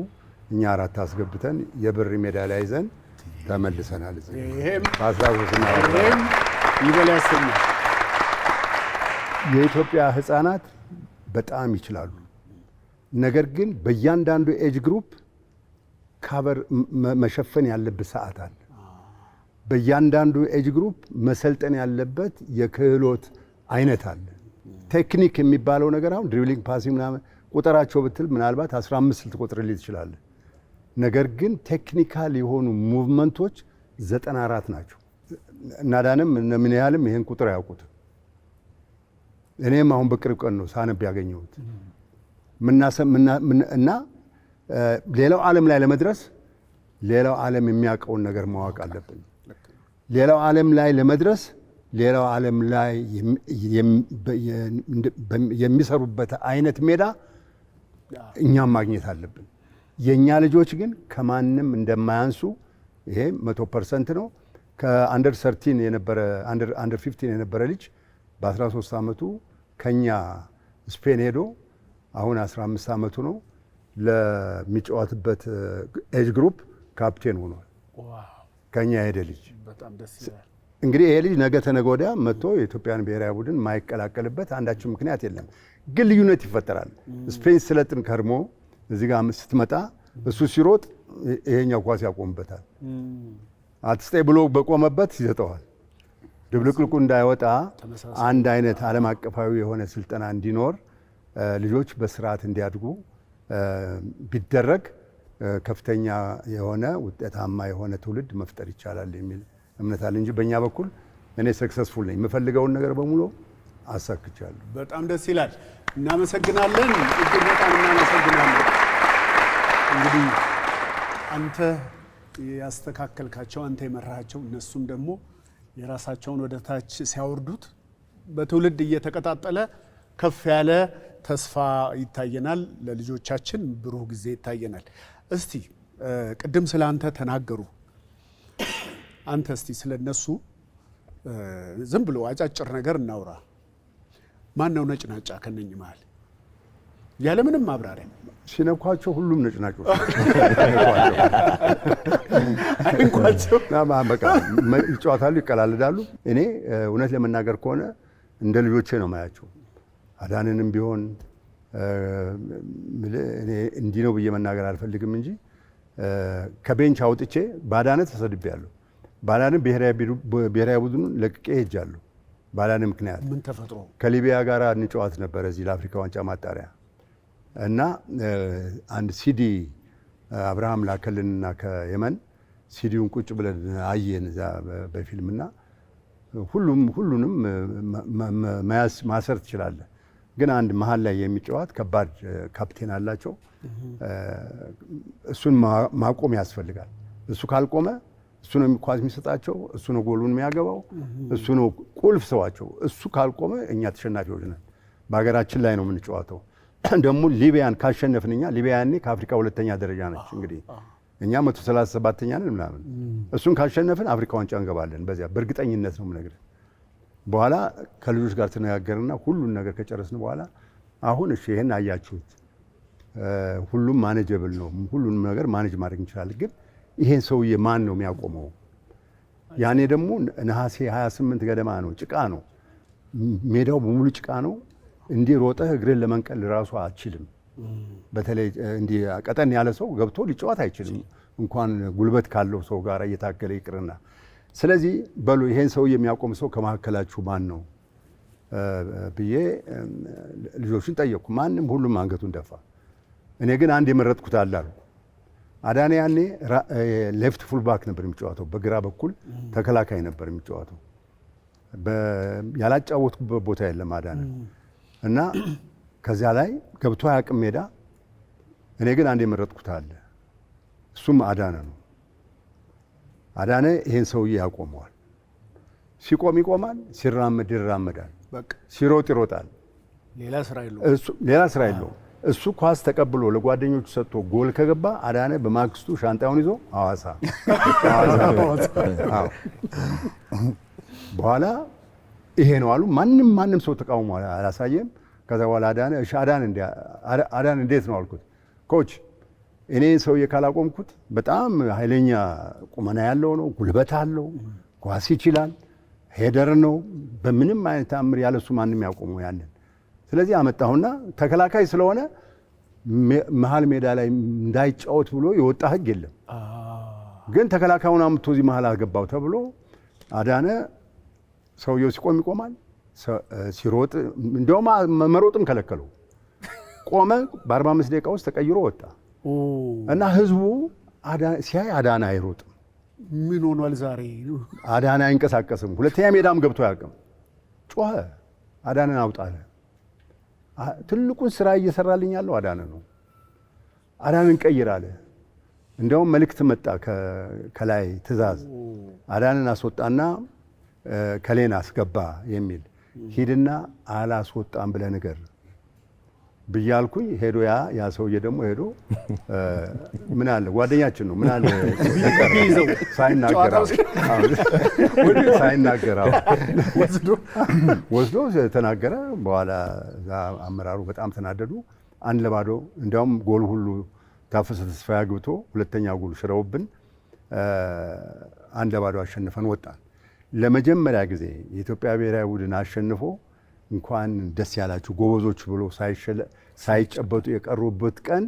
B: እኛ 4 አስገብተን የብር ሜዳሊያ ይዘን ተመልሰናል።
A: ይሄም
B: ታስታውስና
A: ይበል ያሰኛል።
B: የኢትዮጵያ ህፃናት በጣም ይችላሉ። ነገር ግን በእያንዳንዱ ኤጅ ግሩፕ ካቨር መሸፈን ያለበት ሰዓት አለ። በእያንዳንዱ ኤጅ ግሩፕ መሰልጠን ያለበት የክህሎት አይነት አለ። ቴክኒክ የሚባለው ነገር አሁን ድሪብሊንግ፣ ፓሲንግ ምናምን ቁጥራቸው ብትል ምናልባት 15 ልትቆጥርልኝ ትችላለህ። ነገር ግን ቴክኒካል የሆኑ ሙቭመንቶች 94 ናቸው። እናዳንም ምን ያህልም ይህን ቁጥር አያውቁትም። እኔም አሁን በቅርብ ቀን ነው ሳነብ ያገኘሁት እና ሌላው ዓለም ላይ ለመድረስ ሌላው ዓለም የሚያውቀውን ነገር ማወቅ አለብን። ሌላው ዓለም ላይ ለመድረስ ሌላው ዓለም ላይ የሚሰሩበት አይነት ሜዳ እኛም ማግኘት አለብን። የእኛ ልጆች ግን ከማንም እንደማያንሱ ይሄ 100% ነው። ከአንደር 13 የነበረ አንደር 15 የነበረ ልጅ በ13 ዓመቱ ከኛ ስፔን ሄዶ አሁን 15 ዓመቱ ነው። ለሚጫወትበት ኤጅ ግሩፕ ካፕቴን ሆኗል። ከኛ ሄደ ልጅ
A: በጣም ደስ ይላል።
B: እንግዲህ ይሄ ልጅ ነገ ተነገ ወዲያ መጥቶ የኢትዮጵያን ብሔራዊ ቡድን ማይቀላቀልበት አንዳችን ምክንያት የለም። ግን ልዩነት ይፈጠራል። ስፔን ስለጥን ከርሞ እዚህ ጋር ስትመጣ እሱ ሲሮጥ ይሄኛው ኳስ ያቆምበታል። አትስጠኝ ብሎ በቆመበት ይሰጠዋል። ድብልቅልቁ እንዳይወጣ አንድ አይነት ዓለም አቀፋዊ የሆነ ስልጠና እንዲኖር ልጆች በስርዓት እንዲያድጉ ቢደረግ ከፍተኛ የሆነ ውጤታማ የሆነ ትውልድ መፍጠር ይቻላል የሚል እምነት አለ እንጂ በእኛ በኩል እኔ ሰክሰስፉል ነኝ። የምፈልገውን ነገር በሙሉ አሳክቻለሁ።
A: በጣም ደስ ይላል። እናመሰግናለን። እጅግ በጣም እናመሰግናለን። እንግዲህ አንተ ያስተካከልካቸው፣ አንተ የመራሃቸው፣ እነሱም ደግሞ የራሳቸውን ወደ ታች ሲያወርዱት በትውልድ እየተቀጣጠለ ከፍ ያለ ተስፋ ይታየናል። ለልጆቻችን ብሩህ ጊዜ ይታየናል። እስቲ ቅድም ስለ አንተ ተናገሩ። አንተ እስቲ ስለ እነሱ ዝም ብሎ አጫጭር ነገር እናውራ። ማን ነው ነጭናጫ ከነኝ መሃል? ያለምንም ማብራሪያ
B: ሲነኳቸው ሁሉም ነጭናጮች
A: አይንኳቸው።
B: በቃ ይጫወታሉ፣ ይቀላልዳሉ። እኔ እውነት ለመናገር ከሆነ እንደ ልጆቼ ነው ማያቸው። አዳንንም ቢሆን እኔ እንዲህ ነው ብዬ መናገር አልፈልግም እንጂ ከቤንች አውጥቼ ባዳነ ተሰድቤያለሁ። ባዳነ ብሔራዊ ቡድኑን ለቅቄ ሄጃለሁ። ባዳነ ምክንያት
A: ምን ተፈጥሮ
B: ከሊቢያ ጋር እንጫወት ነበር እዚህ ለአፍሪካ ዋንጫ ማጣሪያ እና አንድ ሲዲ አብርሃም ላከልንና ከየመን ሲዲውን ቁጭ ብለን አየን እዛ በፊልምና ሁሉንም ማሰር ትችላለህ። ግን አንድ መሀል ላይ የሚጫወት ከባድ ካፕቴን አላቸው። እሱን ማቆም ያስፈልጋል። እሱ ካልቆመ እሱ ነው ኳስ የሚሰጣቸው፣ እሱ ነው ጎሉን የሚያገባው፣ እሱ ነው ቁልፍ ሰዋቸው። እሱ ካልቆመ እኛ ተሸናፊዎች ነን። በሀገራችን ላይ ነው የምንጫወተው። ደግሞ ሊቢያን ካሸነፍን እኛ ሊቢያ ያኔ ከአፍሪካ 2ኛ ደረጃ ነች። እንግዲህ እኛ 137ኛ ነን ምናምን። እሱን ካሸነፍን አፍሪካ ዋንጫ እንገባለን። በዚያ በእርግጠኝነት ነው የምነግርህ። በኋላ ከልጆች ጋር ተነጋገርና ሁሉን ነገር ከጨረስን በኋላ አሁን እሺ ይሄን አያችሁት፣ ሁሉም ማኔጀብል ነው፣ ሁሉንም ነገር ማኔጅ ማድረግ እንችላለን። ግን ይሄን ሰውዬ ማን ነው የሚያቆመው? ያኔ ደግሞ ነሐሴ 28 ገደማ ነው፣ ጭቃ ነው፣ ሜዳው በሙሉ ጭቃ ነው። እንዲህ ሮጠህ እግርን ለመንቀል ራሱ አትችልም። በተለይ እንዲህ ቀጠን ያለ ሰው ገብቶ ሊጫወት አይችልም፣ እንኳን ጉልበት ካለው ሰው ጋር እየታገለ ይቅርና። ስለዚህ በሉ ይሄን ሰው የሚያቆም ሰው ከመካከላችሁ ማን ነው ብዬ ልጆችን ጠየቅኩ። ማንም፣ ሁሉም አንገቱን ደፋ። እኔ ግን አንድ የመረጥኩት አለ አሉ። አዳነ ያኔ ሌፍት ፉልባክ ነበር የሚጫወተው፣ በግራ በኩል ተከላካይ ነበር የሚጫወተው። ያላጫወትኩበት ቦታ የለም አዳነ እና ከዚያ ላይ ገብቶ አያውቅም ሜዳ። እኔ ግን አንድ የመረጥኩት አለ፣ እሱም አዳነ ነው። አዳነ ይሄን ሰውዬ ያቆመዋል። ሲቆም ይቆማል፣ ሲራመድ ይራመዳል፣ ሲሮጥ ይሮጣል።
A: ሌላ ስራ የለውም።
B: እሱ ኳስ ተቀብሎ ለጓደኞቹ ሰጥቶ ጎል ከገባ አዳነ በማግስቱ ሻንጣውን ይዞ ሐዋሳ በኋላ ይሄ ነው አሉ። ማንም ሰው ተቃውሞ አላሳየም። ከዛ በኋላ አዳነ እሺ አዳነ እንዴት ነው አልኩት። ኮች እኔ ሰውዬ ካላቆምኩት በጣም ኃይለኛ ቁመና ያለው ነው፣ ጉልበት አለው፣ ኳስ ይችላል፣ ሄደር ነው። በምንም አይነት ተአምር ያለሱ ማንም ያቆመው ያንን። ስለዚህ አመጣሁና ተከላካይ ስለሆነ መሀል ሜዳ ላይ እንዳይጫወት ብሎ የወጣ ህግ የለም። ግን ተከላካዩን አምጥቶ እዚህ መሀል አገባው ተብሎ አዳነ ሰውየው ሲቆም ይቆማል፣ ሲሮጥ እንደውም መሮጥም ከለከለው። ቆመ። በ45 ደቂቃ ውስጥ ተቀይሮ ወጣ እና ህዝቡ ሲያይ አዳነ አይሮጥም።
A: ምን ሆኗል ዛሬ?
B: አዳነ አይንቀሳቀስም። ሁለተኛ ሜዳም ገብቶ አያውቅም። ጮኸ፣ አዳነን አውጣለ። ትልቁን ስራ እየሰራልኝ ያለው አዳነ ነው። አዳነን ቀይር አለ። እንደውም መልእክት መጣ ከላይ ትእዛዝ፣ አዳነን አስወጣና ከሌን አስገባ የሚል ሂድና አላስወጣም ብለህ ንገር ብያልኩኝ። ሄዶ ያ ሰውዬ ደግሞ ሄዶ ምን አለ ጓደኛችን ነው ምን አለ ሳይናገር ወስዶ ተናገረ። በኋላ አመራሩ በጣም ተናደዱ። 1-0 እንዲያውም ጎል ሁሉ ታፈሰ ተስፋዬ አግብቶ ሁለተኛ ጎል ሽረውብን 1-0 አሸንፈን ወጣን። ለመጀመሪያ ጊዜ የኢትዮጵያ ብሔራዊ ቡድን አሸንፎ እንኳን ደስ ያላችሁ ጎበዞች ብሎ ሳይጨበጡ የቀሩበት ቀን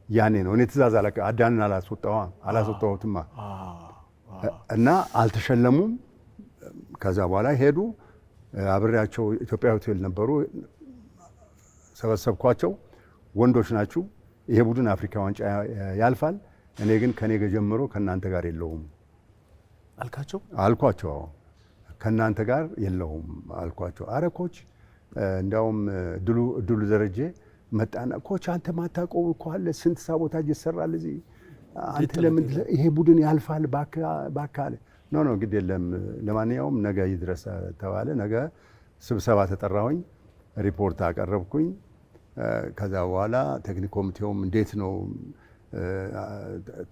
B: ያኔ ነው። እኔ ትእዛዝ አዳንን አላስወጣሁትማ እና አልተሸለሙም። ከዛ በኋላ ሄዱ። አብሬያቸው ኢትዮጵያ ሆቴል ነበሩ። ሰበሰብኳቸው። ወንዶች ናችሁ፣ ይሄ ቡድን አፍሪካ ዋንጫ ያልፋል፣ እኔ ግን ከኔ ጀምሮ ከናንተ ጋር የለውም አልኳቸው። ከናንተ ጋር የለውም አልኳቸው። አረ ኮች እንዲያውም ድሉ ደረጀ መጣና ኮች አንተ ማታውቀው እኮ አለ ስንት ሳቦታጅ ይሰራል እዚህ አንተ ለምን ይሄ ቡድን ያልፋል ባካለ ኖ ግድ የለም ለማንኛውም ነገ ይድረስ ተባለ። ነገ ስብሰባ ተጠራሁኝ፣ ሪፖርት አቀረብኩኝ። ከዛ በኋላ ቴክኒክ ኮሚቴውም እንዴት ነው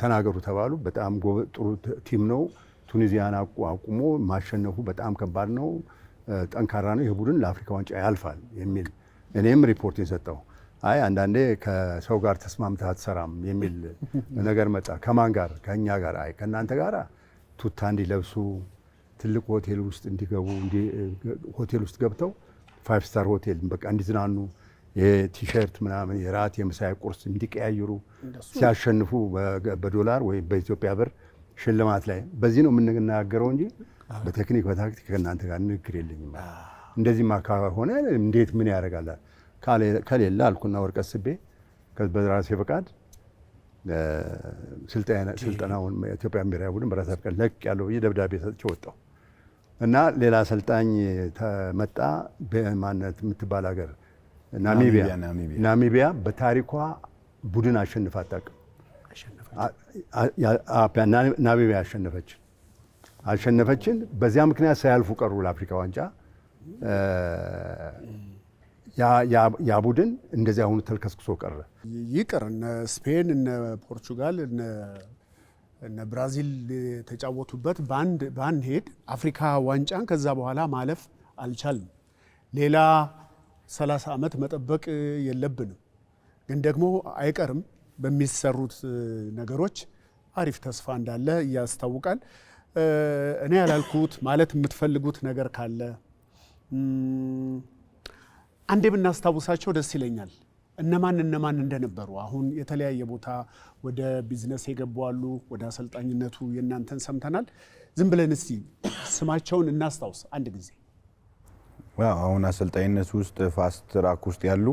B: ተናገሩ ተባሉ። በጣም ጥሩ ቲም ነው፣ ቱኒዚያን አቁሞ ማሸነፉ በጣም ከባድ ነው፣ ጠንካራ ነው፣ ይህ ቡድን ለአፍሪካ ዋንጫ ያልፋል የሚል እኔም ሪፖርት የሰጠው። አይ አንዳንዴ ከሰው ጋር ተስማምተህ አትሰራም የሚል ነገር መጣ። ከማን ጋር? ከእኛ ጋር። አይ ከእናንተ ጋር ቱታ እንዲለብሱ ትልቅ ሆቴል ውስጥ እንዲገቡ ሆቴል ውስጥ ገብተው 5 ስታር ሆቴል በቃ እንዲዝናኑ የቲሸርት ምናምን የራት የምሳይ ቁርስ እንዲቀያይሩ ሲያሸንፉ በዶላር ወይ በኢትዮጵያ ብር ሽልማት ላይ በዚህ ነው የምንናገረው እንጂ በቴክኒክ በታክቲክ ከእናንተ ጋር ንግግር የለኝም። እንደዚህማ ከሆነ እንዴት ምን ያደርጋል ከሌለ አልኩና ወረቀት ስቤ በራሴ ፈቃድ ስልጠናውን ኢትዮጵያ ብሔራዊ ቡድን በራሴ ፈቃድ ለቅ ያለው ብዬ ደብዳቤ ሰጥቼ ወጣሁ እና ሌላ አሰልጣኝ ተመጣ። በማነት የምትባል ሀገር ናሚቢያ በታሪኳ ቡድን አሸንፋ አታውቅም። ናሚቢያ አሸነፈችን። በዚያ ምክንያት ሳያልፉ ቀሩ ለአፍሪካ ዋንጫ። ያ ቡድን እንደዚያ አሁኑ ተልከስክሶ ቀረ።
A: ይቅር እነ ስፔን እነ ፖርቹጋል እነ ብራዚል የተጫወቱበት ባንሄድ አፍሪካ ዋንጫን ከዛ በኋላ ማለፍ አልቻልም። ሌላ 30 ዓመት መጠበቅ የለብንም። ግን ደግሞ አይቀርም በሚሰሩት ነገሮች አሪፍ ተስፋ እንዳለ ያስታውቃል። እኔ ያላልኩት ማለት የምትፈልጉት ነገር ካለ አንዴ ብናስታውሳቸው ደስ ይለኛል። እነማን እንደነበሩ አሁን የተለያየ ቦታ ወደ ቢዝነስ የገቡ አሉ። ወደ አሰልጣኝነቱ የእናንተን ሰምተናል። ዝም ብለን እስቲ ስማቸውን እናስታውስ አንድ ጊዜ።
C: አሁን አሰልጣኝነት ውስጥ ፋስት ትራክ ውስጥ ያሉ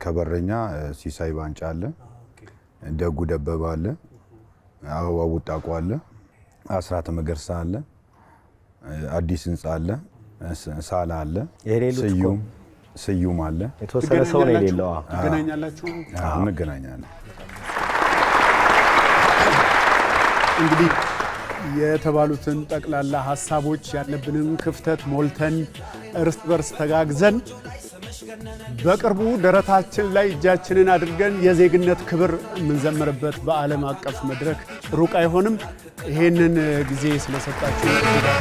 C: ከበረኛ ሲሳይ ባንጫ አለ፣ ደጉ ደበባ አለ፣ አበባ ቡጣቆ አለ፣ አስራት መገርሳ አለ፣ አዲስ ህንጻ አለ፣ ሳላ አለ፣ ስዩም አለ።
D: የተወሰነ ሰው ነው የሌለው።
A: ትገናኛላችሁ?
C: እንገናኛለን።
A: እንግዲህ የተባሉትን ጠቅላላ ሀሳቦች ያለብንን ክፍተት ሞልተን እርስ በርስ ተጋግዘን በቅርቡ ደረታችን ላይ እጃችንን አድርገን የዜግነት ክብር የምንዘምርበት በዓለም አቀፍ መድረክ ሩቅ አይሆንም። ይሄንን ጊዜ ስለሰጣችሁ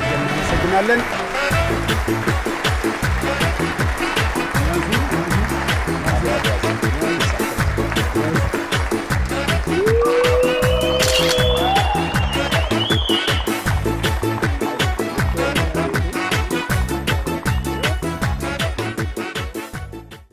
A: እናመሰግናለን።